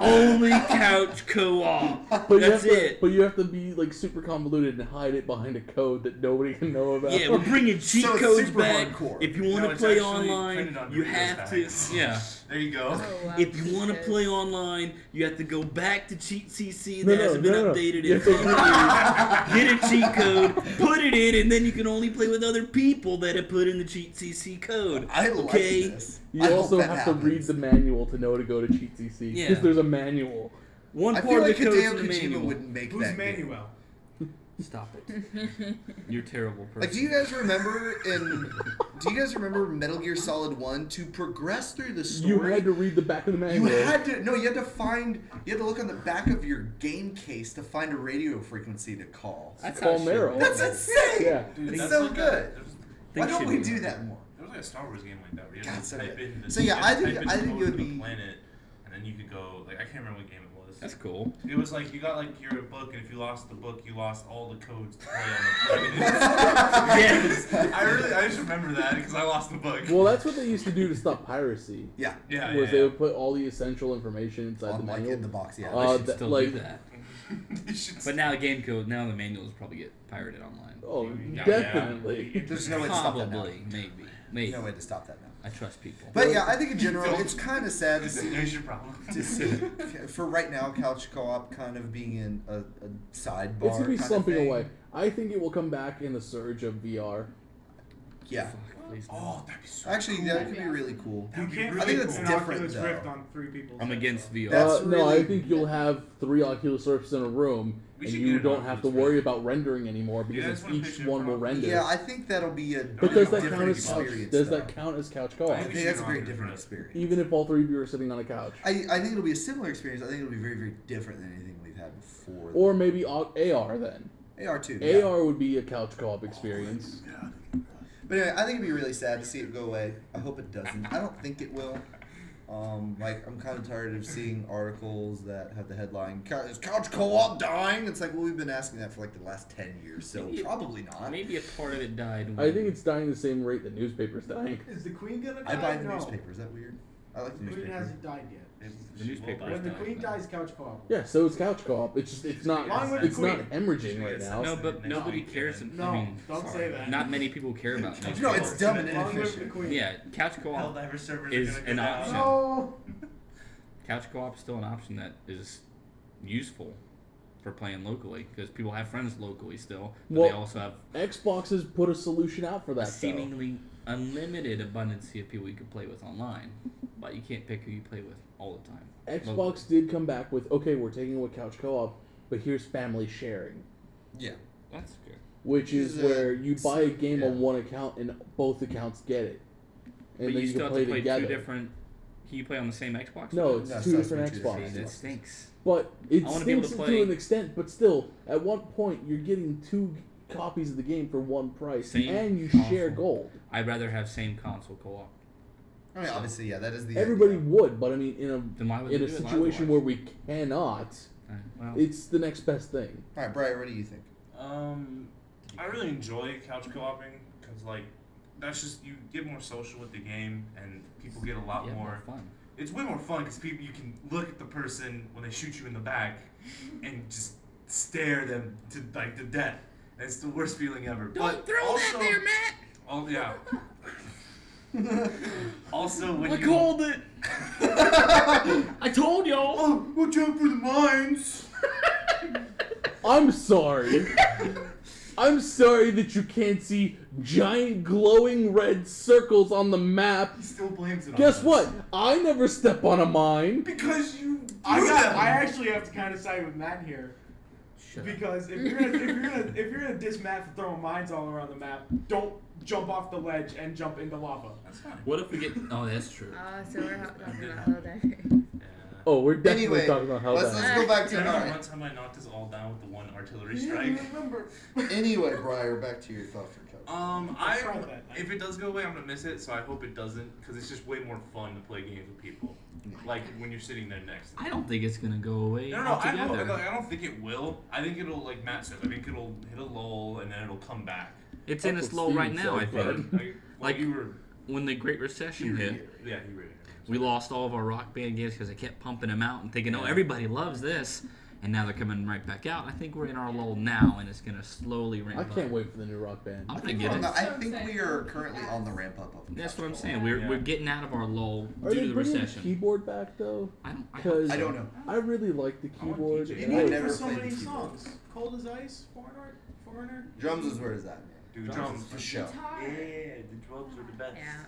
Only couch co-op. But you That's have to, it. But you have to be like super convoluted and hide it behind a code that nobody can know about. Yeah, we're bringing cheat So it's codes super back. hardcore. If you want No, to it's play actually online, printed on you Doritos have to. bags. Yeah. There you go. Oh, wow. If you want to Cheat play codes. online, you have to go back to Cheat CC No, that no, hasn't been no. updated You in have 10 years. Get a cheat code, put it in, and then you can only play with other people that have put in the Cheat CC code. I like Okay? this. You I hope also that have to read happens. the manual to know to go to Cheat CC. Yeah. Because there's a manual. One I part feel of like the code's Hideo in the Kojima manual. wouldn't make Who's that game. Manuel? Stop it. You're a terrible person. Like, do you guys remember Metal Gear Solid 1? To progress through the story, You had to read the back of the you manual. had to look on the back of your game case to find a radio frequency to call. That's Call how shit Meryl. works. That's insane! Yeah. Dude, It's that's so like good. Why Things don't should we be do like that more? There was like a Star Wars game like that where you God, had to so type good. in the So, yeah, you had to I type think in it the would code for be- the planet, and then you could go like I can't remember what game it was. That's cool. It was like you got like your book, and if you lost the book, you lost all the codes to play on the planet. Yes. I just remember that because I lost the book. Well, that's what they used to do to stop piracy. Yeah. yeah, Was yeah. they would put all the essential information inside the Like manual. in the box, yeah. Uh, I should that- still like- do that. You should But now the game code, now the manuals probably get pirated online. Oh, Yeah. definitely. There's no way to stop that now. Probably, maybe. No way to stop that now. I trust people. But yeah, I think in general, it's kind of sad to see. There's your problem. To see for right now, couch co-op kind of being in a sidebar. It's gonna be kind of slumping thing. away. I think it will come back in the surge of VR. Yeah. Please no. Oh, that'd be so Actually, cool. that could be really cool. That'd be can't really I think fit that's an different, Oculus though. Rift on 3 people's I'm heads, against though. VR. That's No, I really- think you'll have 3 Oculus Rifts in a room, We and should you get an don't have to Oculus worry Rift. about rendering anymore Yeah, I because just want a each picture one of will it. render. Yeah, I think that'll be a But does that different count as couch? experience. Does though. that count as couch co-op? I think that's a very different experience. Even if all 3 of you are sitting on a couch, I think it'll be a similar experience. I think it'll be very, very different than anything we've had before. or maybe AR then. AR too. Yeah. AR would be a couch co-op experience. But anyway, I think it'd be really sad to see it go away. I hope it doesn't. I don't think it will. Like I'm kind of tired of seeing articles that have the headline "Is couch co-op dying?" It's like, well, we've been asking that for like the last 10 years, so Maybe- probably not. Maybe a part of it died. I think it's dying the same rate the newspaper's dying. Is the Queen gonna die? I buy the No. newspaper. Is that weird? I like the The Queen newspaper. hasn't died yet. The newspaper When is the dying, Queen though. dies, couch co-op. Yeah, so it's couch co-op. It's just it's not Along with the it's not Queen. hemorrhaging right now. No, but nobody cares. No, I mean, don't say that. not many people care about couch No, co-op. it's dumb and Along with the inefficient. Queen. Yeah, couch co-op. Helldiver servers is are gonna an go down. option. No. Couch co-op is still an option that is useful for playing locally because people have friends locally still, but they Well, also have Xbox has put a solution out for a that. Though. seemingly unlimited abundance of people you can play with online, but you can't pick who you play with all the time. Xbox did come back with, okay, we're taking away couch co-op, but here's family sharing, Yeah. That's good. which is Is, where you buy a game yeah. on one account and both accounts get it, and But then you you still can have play to play together. two different. Can you play on the same Xbox? No, it's No, two it's different supposed to be two Xboxes. different That stinks. But it I wanna be able stinks to to play- an extent. But still, at one point, you're getting 2 copies of the game for one price, Same and you console. share gold. I'd rather have same console co-op. I mean, obviously, yeah, that is the Everybody idea. would, but I mean, Then why would in they a do it situation otherwise? where we cannot, Well, it's the next best thing. All right, Brian, what do you think? I really enjoy couch co-oping because like that's just you get more social with the game and people get a lot yeah, more. fun. It's way more fun because people you can look at the person when they shoot you in the back and just stare them to like to death. And it's the worst feeling ever. Don't but throw also, that there, Matt. Oh yeah. Also, when I you called it. I told y'all. oh, watch out for the mines. I'm sorry. I'm sorry that you can't see giant glowing red circles on the map. He still blames it on Guess us. what? I never step on a mine. Because you. I actually have to kind of side with Matt here. Shut up. Because if you're gonna diss Matt for throwing mines all around the map, don't jump off the ledge and jump into lava. That's fine. What if we get? Oh, that's true. So we're talking about Helldiver. Oh, we're definitely Anyway, talking about how let's go back to Remember all right. one time I knocked us all down with the one artillery Yeah, strike? remember. Anyway, Briar, back to your thoughts on couch. Try that. If it does go away, I'm gonna miss it. So I hope it doesn't, because it's just way more fun to play games with people. Like when you're sitting there next to them. I don't think it's gonna go away No, I altogether. don't think it will. I think it'll, like Matt says, I think it'll hit a lull and then it'll come back. It's in That's its what low right Steve now. I said, think. but- Like, you were. When the Great Recession hit, Yeah, you were. we lost all of our rock band games because they kept pumping them out and thinking, oh, Yeah. everybody loves this, and now they're coming right back out. I think we're in our lull now, and it's gonna slowly ramp I up. can't wait for the new Rock Band. I'm gonna get it. I think we are currently on the ramp up of That's couch what I'm co-op. saying. Yeah. We're getting out of our lull Are due they to the bringing the recession. keyboard back though? Because I don't know. I really like the want keyboard. PJ. You and need I it never for so played many the keyboard. songs. Cold as Ice, Foreigner. Drums is where is that? Dude, Drums for show. Yeah, the drums are the best. Yeah,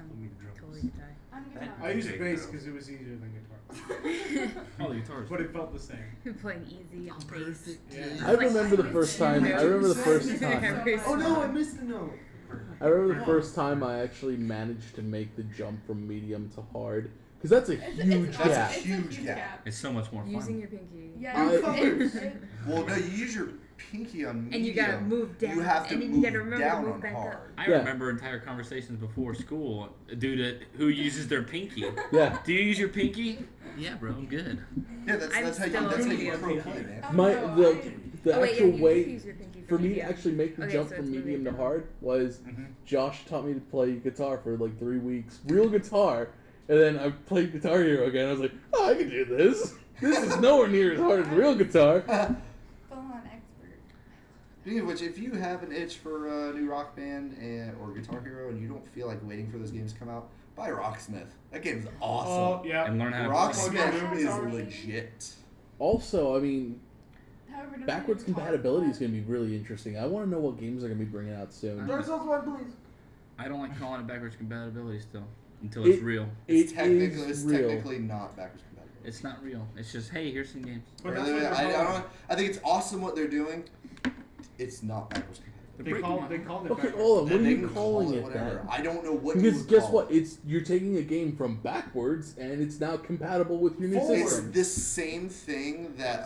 Give me the drums. totally to die. I used Jake, bass bro. because it was easier than guitar, Oh, the guitars. but it felt the same. Playing easy on bass. Yeah. I remember the first time. I remember the first time. Oh no, I missed the note. I remember the first time I actually managed to make the jump from medium to hard. Because that's a huge That's a gap. huge gap. It's so much more fun. Using your pinky. I- Well, no, you use your pinky on medium. And you gotta move down. You have to and then move you gotta remember down to move on back hard. up. I Yeah. remember entire conversations before school due to who uses their pinky. Yeah. Do you use your pinky? Yeah, bro, I'm good. Yeah, that's I'm how you still pro medium. play, man. My the Oh, wait, actual yeah, you way do use your pinky for me to medium. actually make the Okay, jump so from it's moving medium to down. hard was Mhm. Josh taught me to play guitar for like 3 weeks, real guitar, And then I played Guitar Hero again. I was like, oh, I can do this. This is nowhere near as hard as real guitar. Full-on expert. Speaking of which, if you have an itch for a new Rock Band or Guitar Hero and you don't feel like waiting for those games to come out, buy Rocksmith. That game's awesome. Oh, yeah. And learn how to play. Rocksmith is Sorry. legit. Also, I mean, However, no backwards matter what compatibility is talk going to be really interesting. I want to know what games they're going to be bringing out soon. Dark Souls 1, please. I don't like calling it backwards compatibility still until it's real. It's It technically, is it's real. technically not backwards compatible. It's not real. It's just, hey, here's some games. But Really, that's what I they're calling don't. I think it's awesome what they're doing. It's not backwards compatible. it. They call it Okay, backwards. hold on. What are They you can calling call it whatever. then? I don't know what. you Because would guess call what? it. You're taking a game from backwards, and it's now compatible with your new Forward. It's system. this same thing that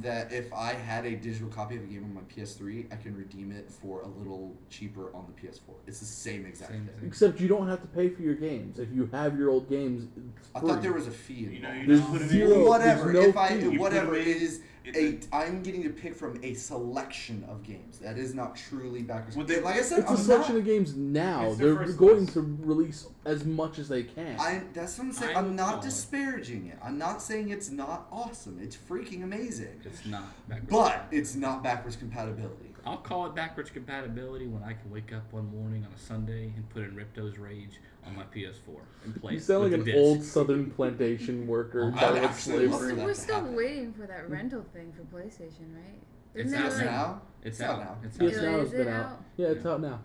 that if I had a digital copy of a game on my PS3, I can redeem it for a little cheaper on the PS4. It's the same exact Same thing. thing. Except you don't have to pay for your games. If you have your old games, it's I free. thought there was a fee You know, involved. you There's just put it zero- in. Whatever. there's no If I fee. You whatever put it it is, in- I'm getting to pick from a selection of games. That is not truly backwards. Well, they- like I said, It's a I'm selection not, of games now. It's their They're first going release. to release as much as they can. that's what I'm saying. I I'm would not call it. disparaging it. I'm not saying it's not awesome. It's freaking amazing. It's not backwards. But it's not backwards compatibility. I'll call it backwards compatibility when I can wake up one morning on a Sunday and put in Ripto's Rage on my PS4 and play You it sound with like an the disc. old Southern plantation worker. I talking about actually slavery. love that We're to still happen. waiting for that rental thing for PlayStation, right? It's Isn't out that like, now. It's It's out out now. It's Yes, out. now Is it's it been out. out? Yeah, it's out now.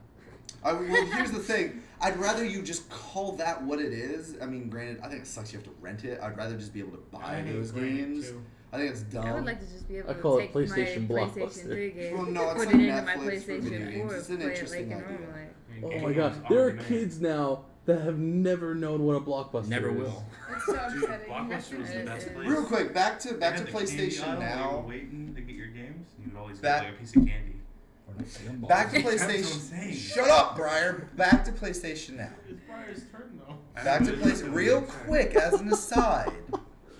Well, here's the thing. I'd rather you just call that what it is. I mean, granted, I think it sucks you have to rent it. I'd rather just be able to buy I hate those renting, games. too. I think it's dumb. I would like to just be able I to call it take PlayStation my Blockbuster. PlayStation 3 game, Well, no, it's put like it into my Netflix for video PlayStation games. 4, It's an play it like interesting a idea. normal. Like, Oh Games my god, on there are demand. kids now that have never known what a blockbuster Never is. will. it's so Dude, upsetting. Blockbuster was the It best is. place. Real quick, back to They had the candy PlayStation aisle while you now. were waiting to get your games. You would always Back- get like a piece of candy. Back to That's what I'm PlayStation. saying. Shut up, Briar. Back to PlayStation now. It's Briar's turn, though. Back to PlayStation. Real quick, as an aside.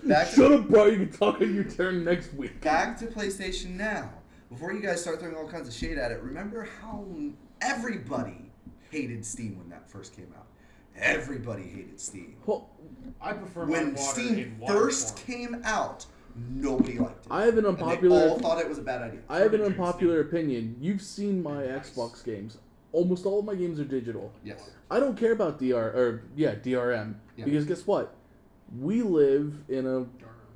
Back Shut to, up, bro. You can talk on your turn next week. back to PlayStation now. Before you guys start throwing all kinds of shade at it, remember how everybody hated Steam when that first came out. Everybody hated Steam. Well, I prefer When my water Steam in water first form. came out, nobody liked it. I have an And they unpopular. all thought it was a bad idea. I have an Furniture unpopular opinion. You've seen my Nice. Xbox games. Almost all of my games are digital. Yes. I don't care about DRM Yeah. because guess what? We live in a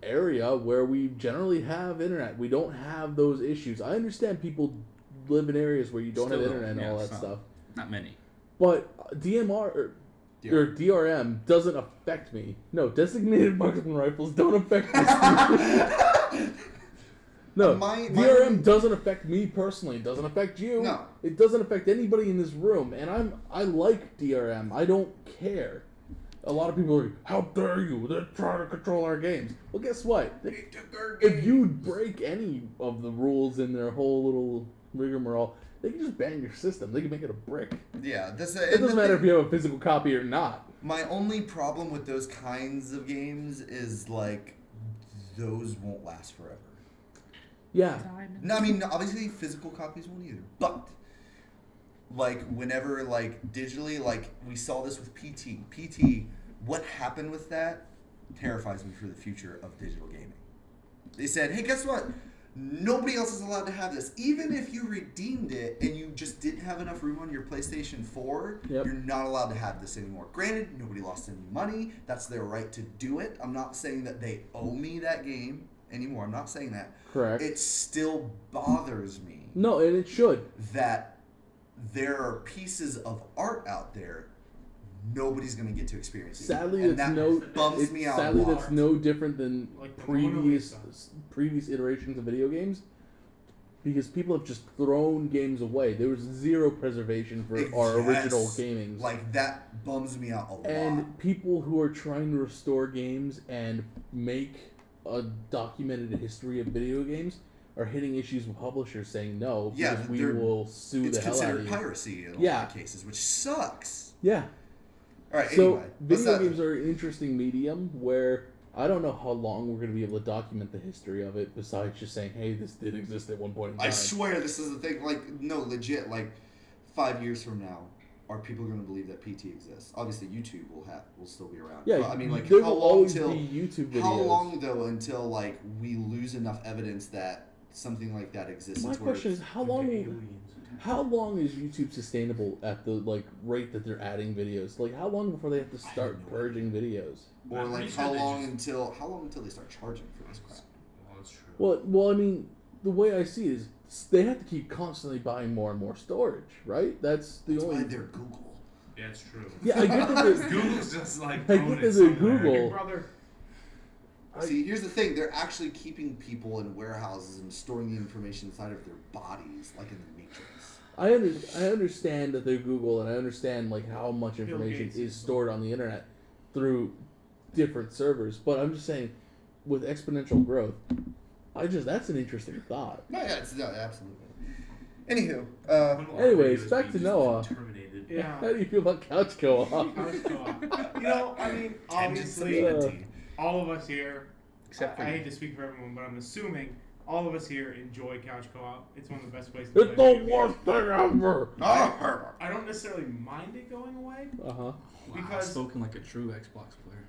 area where we generally have internet. We don't have those issues. I understand people live in areas where you don't Still have don't, internet and yeah, all that some. stuff. Not many. But or DRM doesn't affect me. No, designated marksman rifles don't affect me. No, My- DRM doesn't affect me personally. It doesn't affect you. No. It doesn't affect anybody in this room. And I like DRM. I don't care. A lot of people are like, how dare you? They're trying to control our games. Well, guess what? If you break any of the rules in their whole little rigmarole, they can just ban your system. They can make it a brick. Yeah, this. It doesn't matter if you have a physical copy or not. My only problem with those kinds of games is like those won't last forever. Yeah. No, I mean obviously physical copies won't either. But like whenever like digitally, like we saw this with PT, what happened with that terrifies me for the future of digital gaming. They said, hey, guess what? Nobody else is allowed to have this. Even if you redeemed it and you just didn't have enough room on your PlayStation 4, Yep. you're not allowed to have this anymore. Granted, nobody lost any money. That's their right to do it. I'm not saying that they owe me that game anymore. I'm not saying that. Correct. It still bothers me No, and it should. that there are pieces of art out there nobody's going to get to experience. Sadly, and it's that no. bums It's, me out. sadly, a lot. that's no different than Like the Mona Lisa. previous iterations of video games, because people have just thrown games away. There was zero preservation for our original Yes. gamings. Like that bums me out a lot. And people who are trying to restore games and make a documented history of video games are hitting issues with publishers saying no, Yeah, because we they're- will sue it's the hell out of considered you. piracy in a Yeah. lot of cases, which sucks. Yeah. All right, So anyway. let's video not- games are an interesting medium where I don't know how long we're going to be able to document the history of it besides just saying, hey, this did exist at one point in time. I swear this is the thing. Like, no, legit. Like, 5 years from now, are people going to believe that PT exists? Obviously, YouTube will still be around. Yeah, but, I mean, like, there how will long always till be YouTube videos. how long though until like we lose enough evidence that something like that exists? My to where question is, how The long aliens. How long is YouTube sustainable at the rate that they're adding videos? Like, how long before they have to start purging videos? or I'm like pretty sure how they long just- until they start charging for this crap? Well, that's true. Well, I mean, the way I see it is they have to keep constantly buying more and more storage, right? That's the That's why only. they're Google. Yeah, it's true. Yeah, I get that. they're- Google's just like I throwing get it that they're somewhere. Google. Brother, See, here's the thing: they're actually keeping people in warehouses and storing the information inside of their bodies, like in the Matrix. I understand that they're Google, and I understand like how much Bill information Gates is is stored on the internet through different servers. But I'm just saying, with exponential growth, that's an interesting thought. No, yeah, absolutely. Anywho, One will Anyways, argue it's back being to just Noah. Terminated. yeah. How do you feel about couch co-op? Couch co-op. You know, I mean, Tangents of obviously, plenty. all of us here, Except for I you. hate to speak for everyone, but I'm assuming all of us here enjoy couch co-op. It's one of the best places. It's play the video worst thing ever. I don't necessarily mind it going away. Uh huh. Wow, because- spoken like a true Xbox player.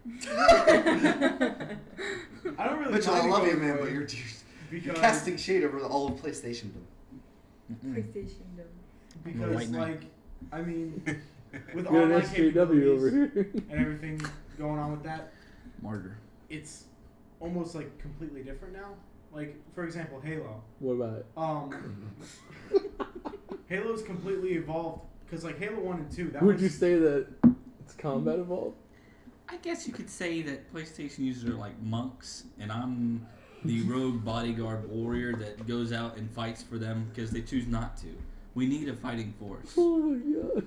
I don't really Mitchell, mind I it love you, going man, away but you're because casting shade over all of PlayStation. PlayStation though. because White knight. like I mean, with You're an online SJW over capabilities here. and everything going on with that, Martyr. it's almost like completely different now. Like for example, Halo. What about it? Halo's completely evolved because like Halo 1 and 2. That Would was you say that it's combat evolved? I guess you could say that PlayStation users are like monks, and I'm the rogue bodyguard warrior that goes out and fights for them because they choose not to. We need a fighting force, Oh my god.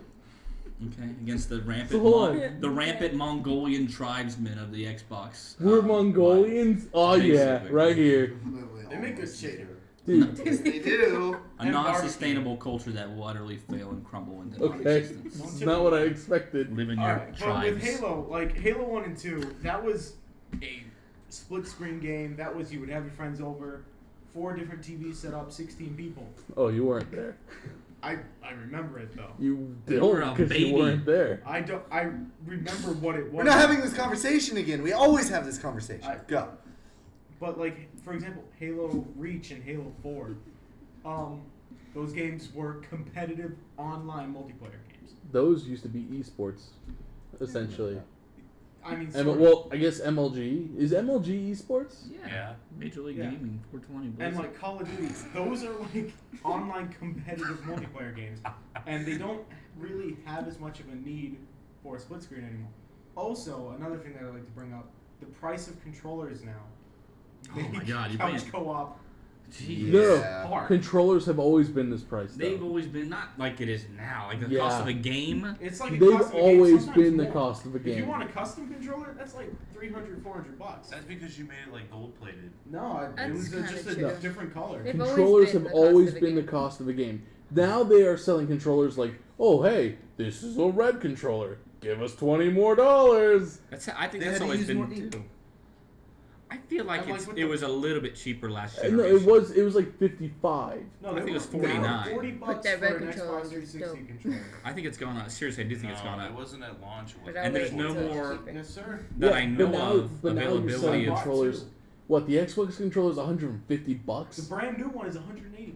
okay, against the rampant So hold on. the rampant Mongolian tribesmen of the Xbox. We're line. Mongolians? Oh yeah, Basically. right here. They make good chicken. Dude, Yes, they do. A And non-sustainable culture that will utterly fail and crumble into okay. non-existence. It's not what I expected. Live in your Alright, but tribes. with Halo, like Halo 1 and 2, that was a split screen game. That was you would have your friends over, 4 different TVs set up, 16 people. Oh, you weren't there. I remember it though. You You were a don't because baby. you weren't there. I remember what it was. We're not having this conversation again. We always have this conversation. Go. But like for example, Halo Reach and Halo 4, those games were competitive online multiplayer games. Those used to be esports, essentially. I mean, Well, I guess MLG. Is MLG esports? Yeah. Major League Yeah. Gaming, 420 and Blizzard. like Call of Duty, those are like online competitive multiplayer games, and they don't really have as much of a need for a split screen anymore. Also, another thing that I'd like to bring up: the price of controllers now. Oh my make God, you're couch paying- co-op Jeez. No. Yeah. hard. Controllers have always been this price. They've Though. always been not like it is now. Like the Yeah. cost of a game. It's like the They've cost of a game, always sometimes been the more. cost of a If you game. want a custom controller, that's like $300-$400. That's because you made it like gold plated. No, it That's was kinda just a true. different color. They've always Controllers been have the cost always of a been the game. cost of a game. Now they are selling controllers like, oh hey, this is a red controller. Give us $20 more. That's I think They that's had to always use more been ink. too. I feel like And, like, it's with it the- was a little bit cheaper last year. No, it was like 55. No, I they think it were was 49. $40 that for red an controller Xbox was 360 dope. controller. I think it's gone up. Seriously, I do think it's gone It up. wasn't at launch. It But was I'll And there's wait no until it's more- cheaper. Yes, sir. That Yeah, I know but now, of but now you're selling availability of. controllers. What, the Xbox controller is The $150? brand new one is $180.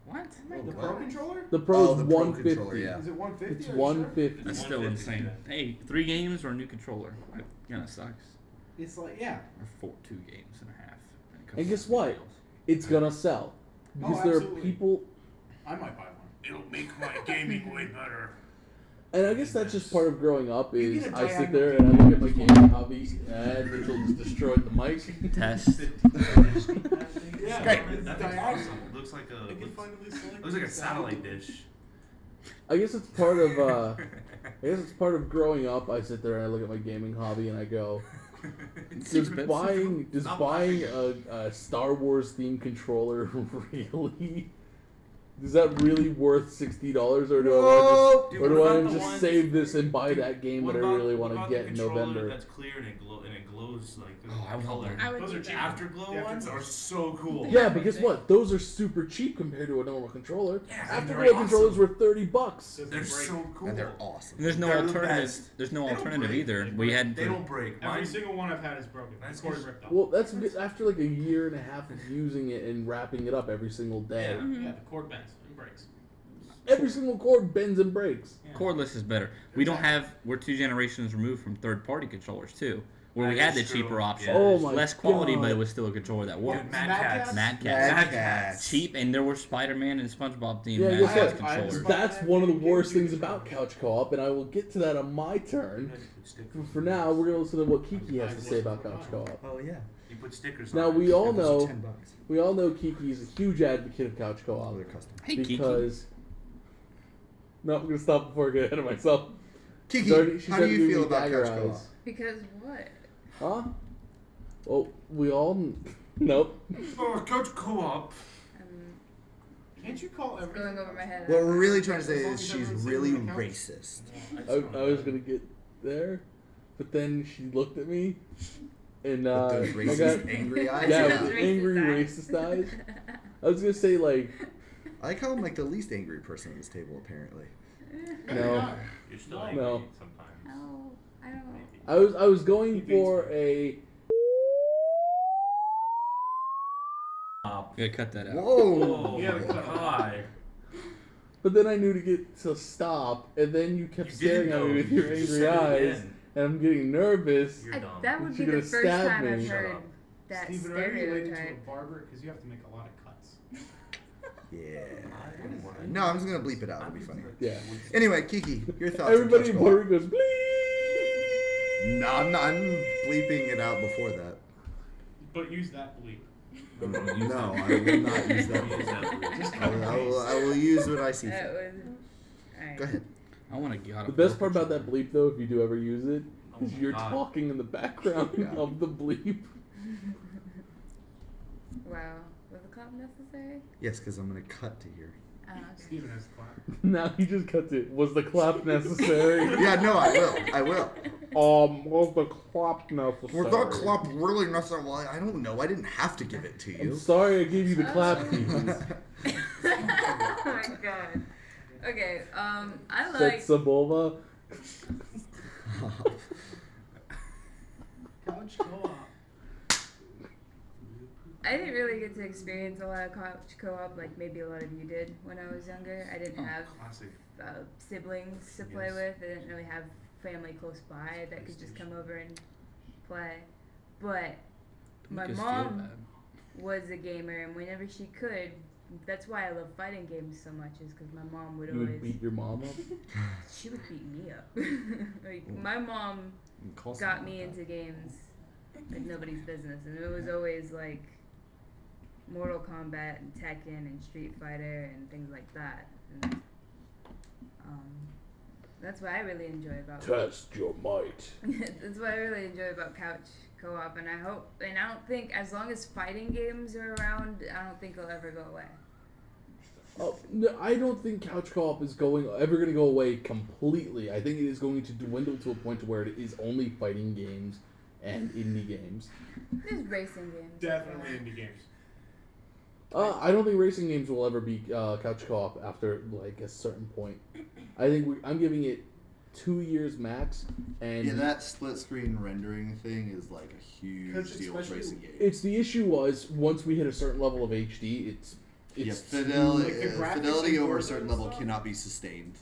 What? The Pro controller? The Pro Oh, is the Pro 150. controller, yeah. Is it 150? It's Are you sure? 150. That's still 150, insane. Hey, 3 games or a new controller? That kind of sucks. It's like yeah. Or 2 games and a half. When it comes And to guess what? deals. It's gonna sell. Because there are absolutely. people, I might buy one. It'll make my gaming way better. and I guess that's just part of growing up You is get a I sit diagonal there and I look at my gaming hobby and Mitchell just destroyed the mic. Test. Yeah, Great. it's That thing's diagonal. awesome. Looks like I can looks, finally select looks like a the satellite dish. I guess it's part of I guess it's part of growing up. I sit there and I look at my gaming hobby and I go, It's does expensive. Stop buying a Star Wars themed controller really is that really worth $60 or do Dude, I what want about to the just ones- save this and buy that game What that I about- really what want to about get the in controller November? That's clear and it glows like the Oh, I want color. one. I would Those do are cheap. that. Afterglow Yeah. ones are so cool. Yeah, but guess what? Those are super cheap compared to a normal controller. Yeah, and Afterglow they're controllers awesome. were $30. They're so cool. And they're awesome. And there's no They're the alternative. best. There's no They don't alternative break. either. We had They don't break. Every Mine, single one I've had is broken. That's The cord good. ripped off. Well, that's after like a year and a half of using it and wrapping it up every single day. Yeah. Yeah, the cord bends and breaks. Every single cord bends and breaks. Yeah. cordless is better. We don't have. We're 2 generations removed from third-party controllers too, where we That had the is true. cheaper option. Yeah. Oh my Less quality, God. but it was still a controller that worked. Dude, Mad Mad Cats. Cats? Mad Cats. Mad Cats. Cats. Cheap, and there were Spider-Man and SpongeBob themed Yeah, Mad guess Cats what? controllers. That's one of the worst things about couch co-op, and I will get to that on my turn. For now, we're gonna listen to what Kiki has to say about couch co-op. Oh yeah. You put stickers Now on we it. all And those are know, $10. we all know Kiki is a huge advocate of couch Oh, co-op they're custom. Hey, Kiki. because. No, I'm gonna stop before I get ahead of myself. Kiki, She's how do already you giving feel me about dagger couch co-op? eyes. Because what? Huh? Well, we all. Nope. Oh, Couch Co-op. Can't you call It's everything? going over my head. What we're really trying to say As long is as she's everyone's really sitting on the couch. racist. I was gonna get there, but then she looked at me, and With those I racist, got angry eyes. yeah, Those with racist angry eyes. racist eyes. I was gonna say like I like how I'm like the least angry person at this table, apparently. no. You're still No. angry sometimes. No, I don't know. I was going for a You gotta cut that out. Whoa! Oh Yeah, my the cut. god. but then I knew to get to stop, and then you kept You staring didn't at me know. with You your just angry said it eyes, again. and I'm getting nervous. You're dumb. That would She's be the gonna first stab time me. I've Shut heard up. that Steven, are you related to a stereotype. barber? Because you have to make a lot of cuts. Yeah. No, I'm just gonna bleep it out. It'll be funny. Yeah. Anyway, Kiki, your thoughts Everybody on in Couch Puerto Co-op? Rico goes bleep. No, I'm not. I'm bleeping it out before that. But use that bleep. No, I will not use that. Use that bleep. Just I will use what I see. That fit. was. Alright. Go ahead. I want to get out The of best part about that bleep, though, if you do ever use it, Oh is my you're God. talking in the background Yeah. of the bleep. Wow. Was the clap necessary? Yes, because I'm gonna cut to here. Oh, okay. Steven has the clap. Now he just cuts it. Was the clap necessary? Yeah, no, I will. I will. Was the clap necessary? Was that clap really necessary? Well, I don't know. I didn't have to give it to I'm you. sorry I gave you the clap Oh. keys. Oh my god. Okay, I Said like. Sabova. Couch co-op. I didn't really get to experience a lot of couch co-op like maybe a lot of you did when I was younger. I didn't have Classic. siblings to play Yes. with. I didn't really have family close by that could just come over and play. But my Make us feel mom bad. was a gamer, and whenever she could, that's why I love fighting games so much. Is because my mom would You always would beat your mom up? she would beat me up. Like my mom got me into games like nobody's business, and it was always like Mortal Kombat and Tekken and Street Fighter and things like that. And, that's what I really enjoy about. Test your might. That's what I really enjoy about couch co-op, and I don't think as long as fighting games are around, I don't think it'll ever go away. Oh, no, I don't think couch co-op is ever going to go away completely. I think it is going to dwindle to a point to where it is only fighting games and indie games. There's racing games. Definitely indie games. I don't think racing games will ever be couch co-op after like a certain point. I think I'm giving it 2 years max, and Yeah, that split screen rendering thing is like a huge 'Cause deal with especially- racing games. it's the issue was once we hit a certain level of HD, it's Yeah, too- fidelity, like the graphics fidelity in over a Forza certain and level stuff? cannot be sustained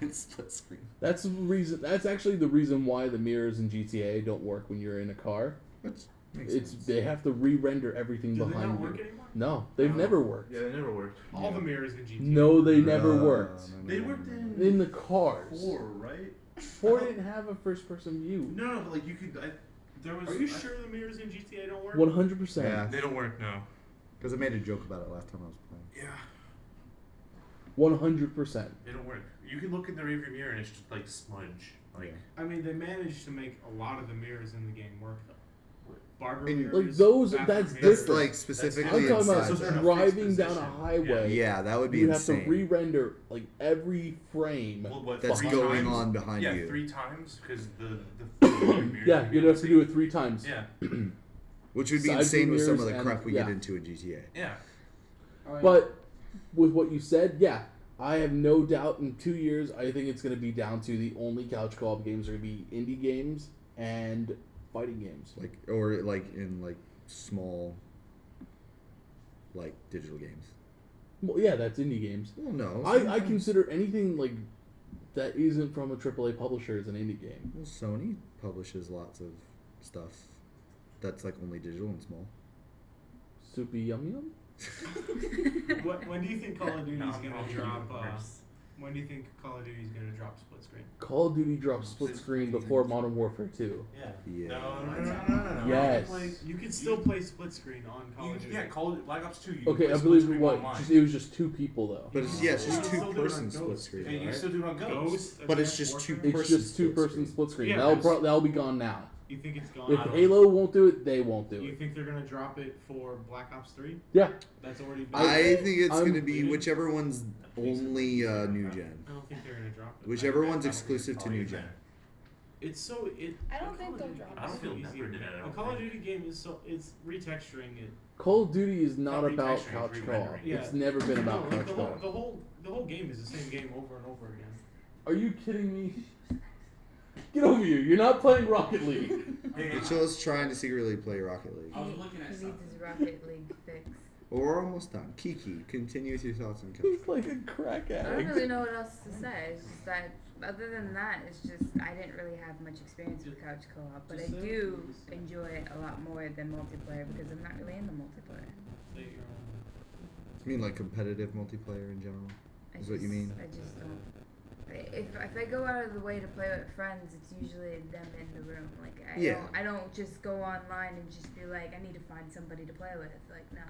in split screen. That's the reason. That's actually the reason why the mirrors in GTA don't work when you're in a car. Which makes It's sense. they have to re-render everything Do they behind not you. work anymore? No, they've never worked. Yeah, they never worked. All the mirrors in GTA. No, they never worked. They worked In the cars. 4, right? 4 didn't have a first-person view. No, but like you could. There was. Are you sure the mirrors in GTA don't work? 100%. Yeah, They don't work. No. because I made a joke about it last time I was playing. Yeah. 100%. They don't work. You can look in the rearview mirror and it's just like smudge. Like I mean, they managed to make a lot of the mirrors in the game work though. Barber And, mirrors, like, those- bathroom that's mirrors. That's like specifically I'm talking about inside. Those are in a driving fixed down a position. highway. Yeah, that would be You have insane. to re-render like every frame. Well, what, That's three going times? on behind yeah, you. 3 times because the mirrors Yeah, would be you'd able have to do see. it 3 times. Yeah, Which would be Side insane with some of mirrors the and- crap we yeah. get into in GTA. yeah. But with what you said, yeah, I have no doubt in 2 years, I think it's going to be down to the only couch co-op games are going to be indie games and fighting games. Like, or like in like small, like digital games. Well, yeah, that's indie games. Well, no. I sometimes- consider anything like that isn't from a AAA publisher as an indie game. Well, Sony publishes lots of stuff that's like only digital and small. Soupy Yum Yum? When do you think Call of Duty No, is gonna no, drop? worse. When do you think Call of Duty is gonna drop split screen? Call of Duty dropped split screen before Modern Warfare 2. Yeah. Yeah. No. Yes. You can still play split screen on Call of Duty. Yeah, Call it Black Ops 2. You Okay, play I split believe screen what? online. It was just 2 people though. But it's, yeah, it's just You can still do it on 2-person split Ghost. screen, And you right? still do it on Ghost. Ghost, But it's Advanced just Warfare? two- It's person just split 2-person screen. split screen. Yeah, That'll be gone now. You think it's gone? If Halo won't do it, they won't do You it. think they're gonna drop it for Black Ops 3? Yeah. That's already been. I think it's I'm- going to be whichever one's only new gen. I don't think they're gonna drop it. Whichever one's exclusive to new gen. It's so it. I don't a think Call of they'll Duty drop game I don't is feel so easy never to did make. it, I A don't Call of think. Duty game is so it's retexturing it. Call of Duty is not Not about retexturing, couch it's co-op. re-rendering. Yeah. It's never been about No, couch the co-op. whole game is the same game over and over again. Are you kidding me? Get over here. You're not playing Rocket League. Chilla's trying to secretly play Rocket League. I was looking at He needs something. his Rocket League fix. Well, we're almost done. Kiki, continue with your thoughts on couch. He's like a crack I don't addict. really know what else to say. It's just that, other than that, it's just I didn't really have much experience with couch co-op, but I do enjoy it a lot more than multiplayer because I'm not really into multiplayer. They, I mean, like competitive multiplayer in general. Is what you mean? I just don't. If I go out of the way to play with friends, it's usually them in the room. Like I don't just go online and just be like I need to find somebody to play with. Like no,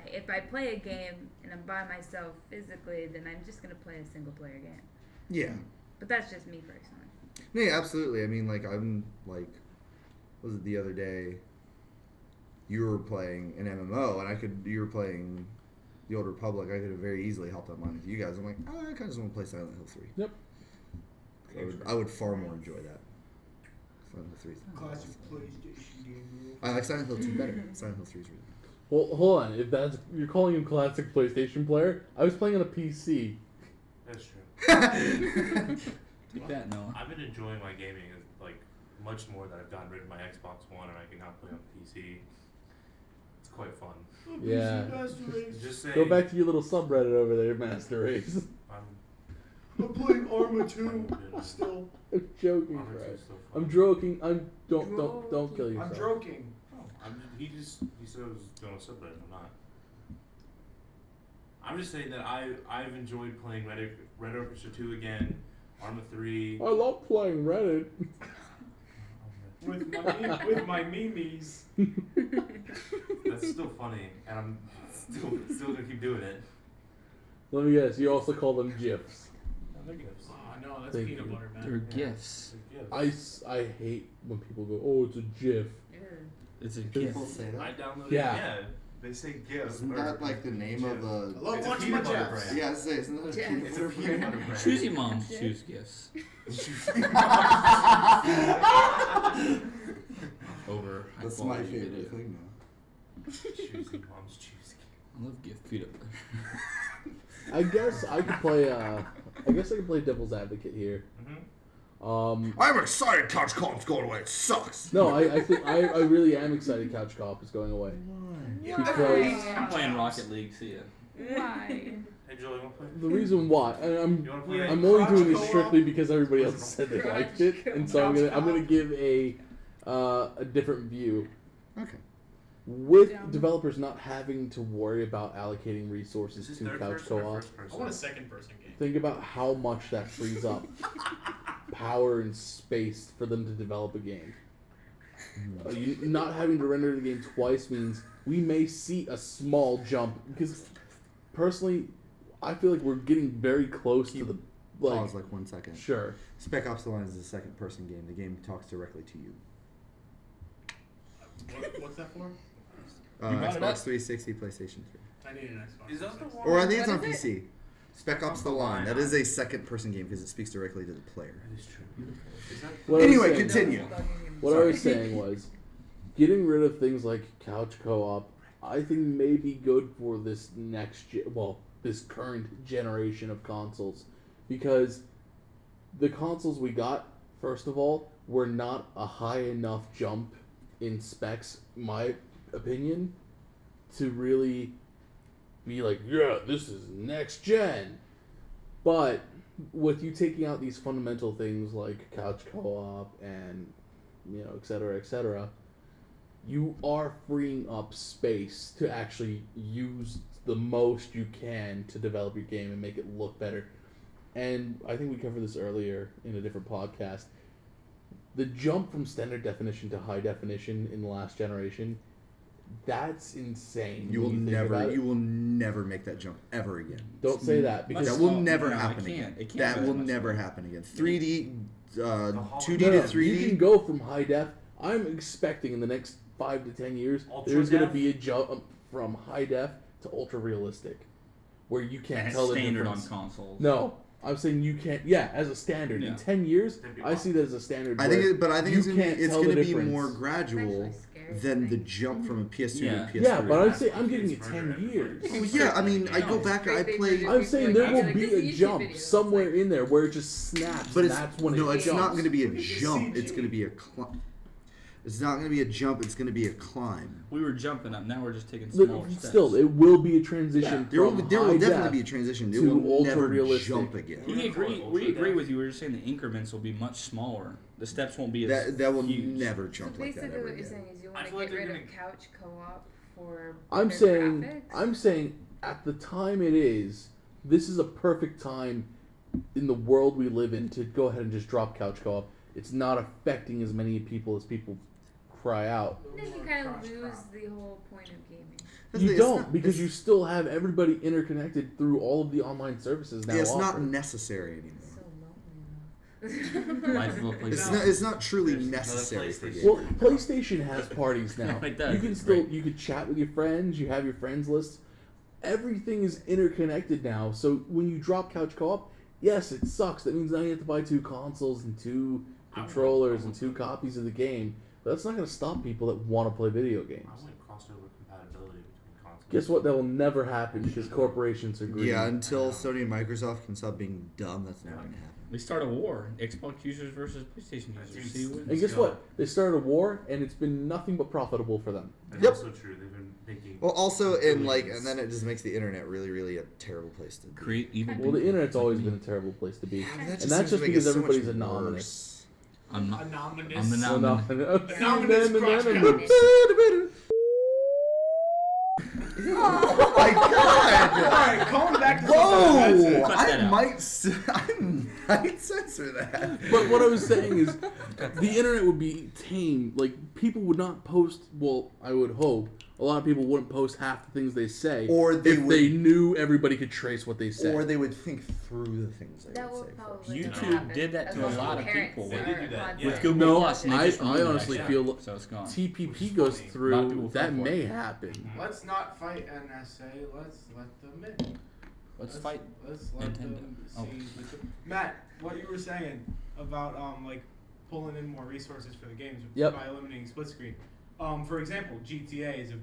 if I play a game and I'm by myself physically, then I'm just gonna play a single player game. Yeah. But that's just me personally. No, yeah, absolutely. I mean, like, I'm, like, was it the other day, you were playing an MMO, and you were playing the Old Republic, I could have very easily helped out mine with you guys. I'm like, I kind of just want to play Silent Hill 3. Yep. I would far more enjoy that. Silent Hill 3 is Classic awesome. PlayStation game. I like Silent Hill 2 better. Silent Hill 3 is really Well, hold on. If that's you're calling him classic PlayStation player, I was playing on a PC. That's true. good. Take that, Noah. I've been enjoying my gaming like much more that I've gotten rid of my Xbox One and I can now play on PC. It's quite fun. Yeah. Just say Go back to your little subreddit over there, Master Race. I'm I'm playing Arma 2 still. I'm joking, Arma 2 bro. is so fun. I'm joking. Don't kill I'm yourself. joking. He said I was going to subreddit. I'm not. I'm just saying that I've enjoyed playing Red Orchestra 2 again, Arma 3. I love playing Reddit. With my memes. That's still funny, and I'm still gonna keep doing it. Let me guess. You also call them GIFs. They're gifts. Oh no, that's Thank peanut you. butter, man. They're gifts. They're gifts. I hate when people go, oh, it's a GIF. It's a People gift. say I that. downloaded. Yeah. Yeah. They say gifts. Isn't that like the name of a? I love It's a watching peanut my butter Jeffs. brand. Yeah, I say, isn't that a Jeff. peanut It's a butter peanut brand? butter brand. Choosy moms choose gifts. Over. high That's my quality favorite video. thing now. Choosing moms choosing. I love gift peanut butter. I guess I could play. I guess I could play devil's advocate here. Mm-hmm. I'm excited Couch Co-op's going away. It sucks. No, I think I really am excited. Couch Co-op is going away. Because I'm playing Rocket League. See ya. Why? Hey Joel, you wanna play? the reason why, and You wanna play? I'm only doing this Couch strictly because everybody else said they liked it, and so I'm gonna give a different view. Okay. With developers not having to worry about allocating Is resources this to third couch person or co-op, first person? I want a second person game. think about how much that frees up power and space for them to develop a game. Not having to render the game twice means we may see a small jump, because personally, I feel like we're getting very close to the Pause like 1 second. Sure. Spec Ops: The Line is a second-person game. The game talks directly to you. What's that for? brought it up. Xbox 360, PlayStation 3. I need an Xbox. Is that the one? Or I think it's What on is PC. Spec Ops: The Line. That is a second-person game because it speaks directly to the player. That is true. Is that What I was Anyway, saying- continue. What I was saying was, getting rid of things like couch co-op, I think may be good for this this current generation of consoles, because the consoles we got, first of all, were not a high enough jump in specs, my opinion, to really be like, yeah, this is next gen. But with you taking out these fundamental things like couch co-op and, et cetera, you are freeing up space to actually use the most you can to develop your game and make it look better. And I think we covered this earlier in a different podcast. The jump from standard definition to high definition in the last generation, that's insane. You will when think about it. never make that jump ever again. Don't say that, because That will small- never no, it happen can't. again. It can't That go will that much never smaller. happen again. 3D, 2D No, to 3D. you can go from high def. I'm expecting in the next 5 to 10 years, Ultra there's going to def? be a jump from high def to ultra realistic, where you can't That's tell the standard on difference. consoles. No, I'm saying you can't. Yeah, as a standard. In Yeah. 10 years, That'd be I see that as a standard. I think, where I think you it's gonna can't be, it's tell the gonna be difference. more gradual It's actually scary than the thing. jump from a PS2 Yeah. to a PS3. Yeah, but I'm That's saying what I'm giving you kids 10 murder years. everybody. Well, yeah, I mean, I go No. back, I They played, murder I'm saying there Like, will like, be this is a YouTube jump video. somewhere It's like- in there where it just snaps. but and it's that's when no, it it's jumps. not going to be a It's jump. It's CG. going to be a It's not going to be a jump. It's going to be a climb. We were jumping up. Now we're just taking Look, smaller steps. still, it will be a transition. There will, from there will high definitely def be a transition. It to will ultra never realistic. jump again. We agree with you. We were just saying the increments will be much smaller. The steps won't be as That will huge. never So jump like that basically, ever what you're again. saying is you I want to feel like get they're rid of gonna- couch co-op for I'm better saying, graphics? I'm saying, at the time it is, this is a perfect time in the world we live in to go ahead and just drop couch co-op. It's not affecting as many people as people cry out. Then you kind of lose the whole point of gaming. That's You the- it's don't, not- because it's- you still have everybody interconnected through all of the online services now. It's not offered. necessary anymore. It's so lonely though. Life of a place. It's not truly There's another necessary for PlayStation. gaming. Well, PlayStation has parties now. It does, You can it's still great. you could chat with your friends. You have your friends list. Everything is interconnected now. So when you drop couch co-op, yes, it sucks. That means now you have to buy 2 consoles and 2 controllers and 2 copies of the game. But that's not going to stop people that want to play video games. I want crossover compatibility between consoles. Guess what? That will never happen because corporations are greedy. Yeah, until Sony and Microsoft can stop being dumb, that's never going to happen. We start a war. Xbox users versus PlayStation users. See who And wins. guess what? They started a war, and it's been nothing but profitable for them. That's Yep. also true. They've been making. Well, also, and billions. then it just makes the internet really, really a terrible place to be. Create evil. Well, the internet's always been a terrible place to be. I mean, And just that's seems to just make it because so much everybody's anonymous. worse. I'm not. Anonymous. I'm the So nominee. Anonymous Oh my god! Alright, going back to something Whoa! offensive. Cut that I out. might censor that. But what I was saying is, the internet would be tame. Like, people would not post. Well, I would hope a lot of people wouldn't post half the things they say, Or they if would- they knew everybody could trace what they say. Or they would think through the things they That would will say probably first. YouTube never happen. did that As to a long as lot of parents people. They are did do that, constant. yeah. With Google No, Plus, and they I just removed honestly that feel shit, so it's gone. TPP Which goes is funny. A lot of through. people That fell for may it. happen. Let's not fight NSA. Let's let them in. Let's fight. Let's let Nintendo. them Oh. see. Matt, what you were saying about like pulling in more resources for the games Yep. by eliminating split screen. For example, GTA is a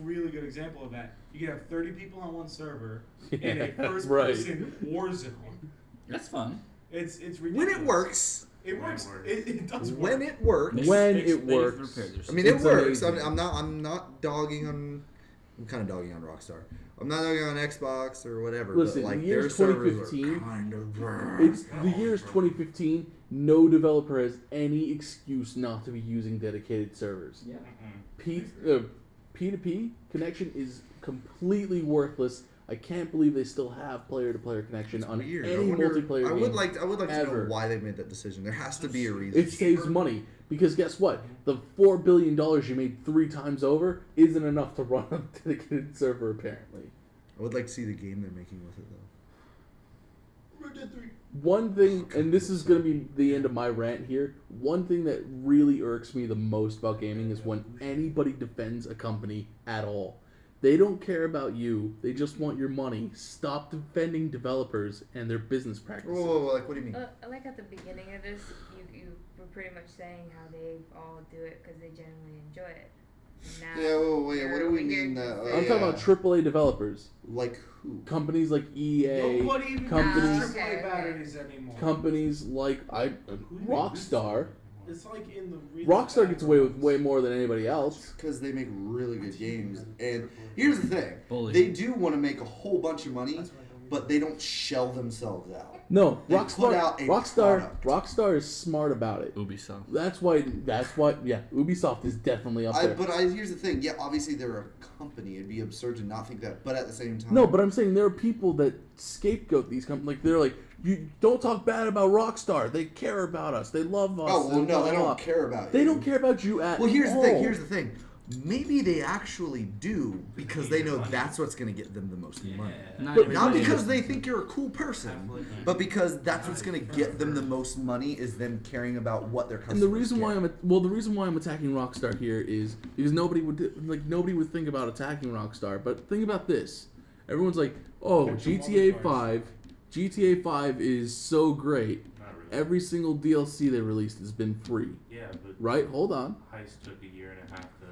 really good example of that. You can have 30 people on one server in a Yeah, first-person war zone. That's fun. It's ridiculous. When it works. It When it works. works. It does work. When it works. They When fixed- it they works. repaired their I mean, It's it works. amazing. I'm not dogging on. I'm kind of dogging on Rockstar. I'm not dogging on Xbox or whatever. Listen, but like the their year's servers 2015, are kind of. It's the year's 2015. No developer has any excuse not to be using dedicated servers. Yeah. P2P connection is completely worthless. I can't believe they still have player-to-player connection on Weird. any I wonder- multiplayer I game. would like to ever. know why they made that decision. There has to be a reason. It saves money because guess what? The $4 billion you made 3 times over isn't enough to run a dedicated server. Apparently, I would like to see the game they're making with it though. One thing, and this is going to be the end of my rant here, one thing that really irks me the most about gaming is when anybody defends a company at all. They don't care about you. They just want your money. Stop defending developers and their business practices. Whoa, like what do you mean? Like at the beginning of this, you were pretty much saying how they all do it because they genuinely enjoy it. Now Yeah, wait, what do we mean? I'm talking about AAA developers. Like who? Companies like EA, Nobody even companies- uses AAA batteries anymore. companies like Rockstar. It's like in the really Rockstar bad gets away with ones. way more than anybody else. Because they make really good games. And here's the thing. Bully. They do want to make a whole bunch of money, but they don't shell themselves out. No, They put out a product. Rockstar is smart about it. Ubisoft. That's why. Yeah, Ubisoft is definitely up there. Here's the thing. Yeah, obviously they're a company. It'd be absurd to not think that. But at the same time, No, but I'm saying there are people that scapegoat these companies. Like they're like, you don't talk bad about Rockstar. They care about us. They love us. oh well, and no, blah, they blah, don't blah. care about you. They don't care about you at all. Well, here's the thing. Maybe they actually do because they know that's what's going to get them the most money. Not But Not everybody- because they think you're a cool person, but because that's what's going to get them the most money is them caring about what their customers And the reason why get. the reason why I'm attacking Rockstar here is because nobody would think about attacking Rockstar. But think about this. Everyone's like, oh, GTA 5 is so great. Not really. Every single DLC they released has been free. Yeah, but Right? Hold on. Heist took a year and a half to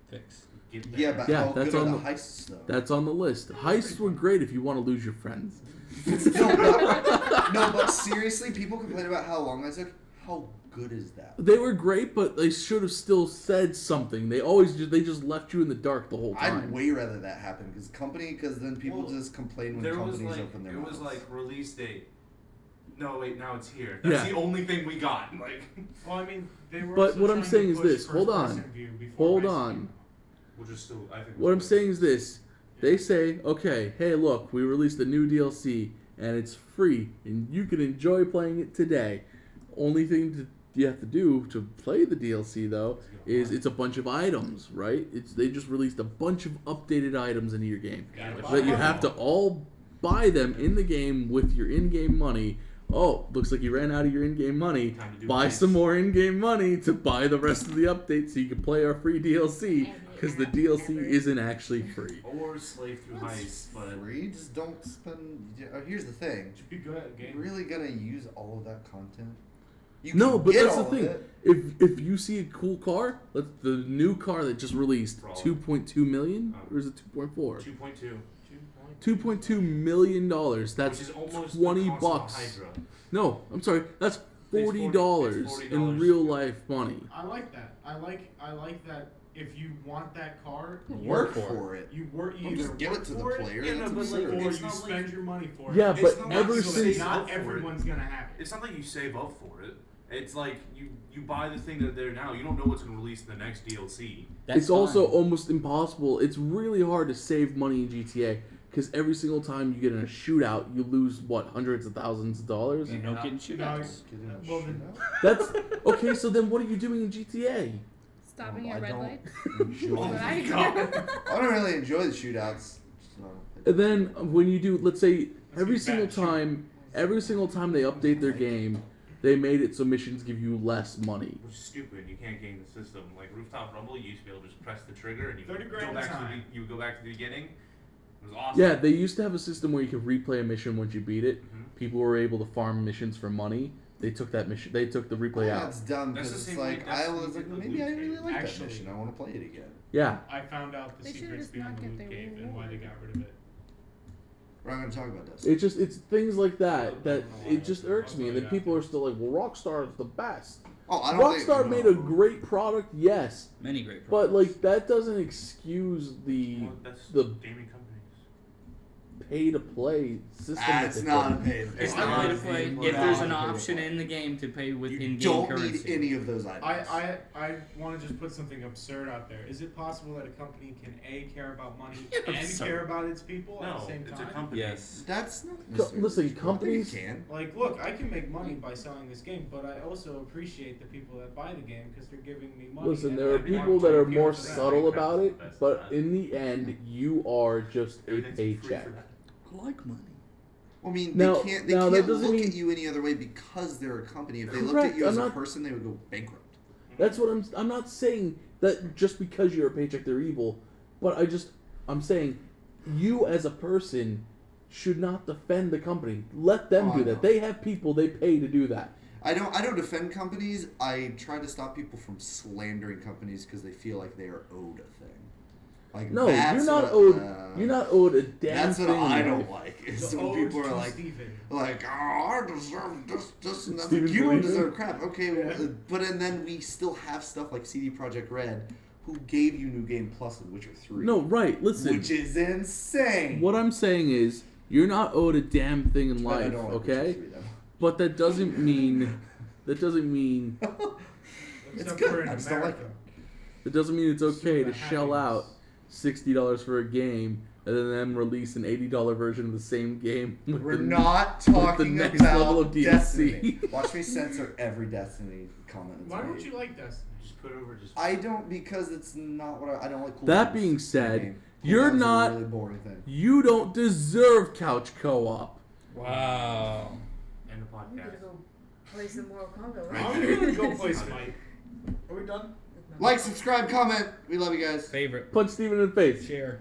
Fix. get there. Yeah, but Yeah, how that's good are on the the- heists though? That's on the list. Heists were great if you want to lose your friends. No, but seriously, people complain about how long that took. How good is that? They were great, but they should have still said something. They just left you in the dark the whole time. I'd way rather that happen because then people Well, just complain when There was companies like open their it mouths. was like release date. No, wait, now it's here. That's Yeah. the only thing we got. Like, Well, I mean, they were. But also what I'm trying saying to is push this, hold on. first-person view before Hold Heist on. came out. which is still I think. What I'm saying is this. They say, okay, hey, look, we released a new DLC, and it's free, and you can enjoy playing it today. Only thing you have to do to play the DLC, though, is it's a bunch of items, right? They just released a bunch of updated items into your game. That you have to all buy them in the game with your in-game money. Oh, looks like you ran out of your in-game money. Time to do Buy heists. some more in-game money to buy the rest of the updates so you can play our free DLC, because the DLC isn't actually free. Or slave through heists, but free. Just don't spend. Here's the thing. Should be good at You're game. really gonna use all of that content? You No, can but get that's the all of thing. it. If you see a cool car, the new car that just released, Bro. 2.2 million, or is it 2.4? 2.2. 2.2 million dollars. Which That's is almost $20 the cost bucks. of a Hydra. No, I'm sorry. That's It's $40 $40 in real life money. I like that. I like that. If you want that car, Work for it. you work. You Don't either just give work it to the for it, player. Yeah, That's no, but, like, absurd. or It's you not spend like- your money for it. Yeah, It's but not ever like since not up for it. everyone's gonna have it. It's not like you save up for it. It's like you buy the thing that they're now. You don't know what's going to release in the next DLC. That's it's also fine. almost impossible. It's really hard to save money in GTA because every single time you get in a shootout, you lose what, hundreds of thousands of dollars. You don't get in No, shootouts. Get in a well, then, shootout? That's okay. So then, what are you doing in GTA? Stopping I at red don't light. enjoy But it. I I don't really enjoy the shootouts. So. And then when you do, let's say every get single bad shooting. time they update their game, they made it so missions give you less money. Which is stupid. You can't game the system. Like Rooftop Rumble, you used to be able to just press the trigger and you 30 would grand go a back to time. you would go back to the beginning. It was awesome. Yeah, they used to have a system where you could replay a mission once you beat it. Mhm. People were able to farm missions for money. They took that mission. They took the replay out. That's dumb That's because the it's same like way- that's I the was like same maybe I loot really cave. like that Actually- mission. I want to play it again. Yeah, I found out the They should've secrets just behind not the get loot their cave and why they got rid of it. We're not gonna talk about this. it's things like that it just irks me. And then people are still like, well, Rockstar is the best. Oh, I don't think, Rockstar made a great product, yes, Many great but products. like that doesn't excuse the Well, that's the gaming companies. pay to play system. that That's they not a put in. pay to play. It's not pay to play. If there's an option in the game to pay with You in-game don't currency. need any of those items. I want to just put something absurd out there. Is it possible that a company can A, care about money and Absurd. care about its people at No, the same it's time? a company. Yes. That's not. Co- listen, companies- You can. Like, look, I can make money by selling this game, but I also appreciate the people that buy the game because they're giving me money. Listen, and there are I want people to that are give more to them. subtle about it, That's but the in the end, you are just a Everything's free paycheck. for that. I like money. Well, I mean, Now- they can't. They now that can't doesn't look mean- at you any other way because they're a company. If they looked Correct, at you as I'm a not- person, they would go bankrupt. That's what I'm not saying that just because you're a paycheck they're evil, but I'm saying you as a person should not defend the company. Let them Oh, do I that. know. They have people they pay to do that. I don't defend companies. I try to stop people from slandering companies because they feel like they are owed a thing. Like No, that's you're not what, owed. You're not owed a damn That's thing. what I in don't life. like. Is The when ode people are to like, Steven. oh, I deserve this, and that's Steven like, you don't Green. deserve crap. Okay, well, but and then we still have stuff like CD Projekt Red, who gave you New Game Plus in Witcher 3. No, right. Listen. which is insane. What I'm saying is, you're not owed a damn thing in But I life, don't like okay? Witcher 3, though. But that doesn't mean. That doesn't mean. It's Except good. for in I just don't like America. It doesn't mean it's okay to Super shell out happiness. $60 for a game and then them release an $80 version of the same game. With We're the, not with talking the next level about of DLC. Destiny. Watch me censor every Destiny comment. that's Why don't made. you like Destiny? Just put over just. I don't because it's not what I don't like. Cooldowns That being in the said, game. you're Cooldowns are not- a really boring thing. You don't deserve couch co-op. Wow. End the I'm gonna podcast. go play some Mortal Kombat. I'm gonna go play Smite. Are we done? Like, subscribe, comment. We love you guys. Favorite. Punch Steven in the face. Share.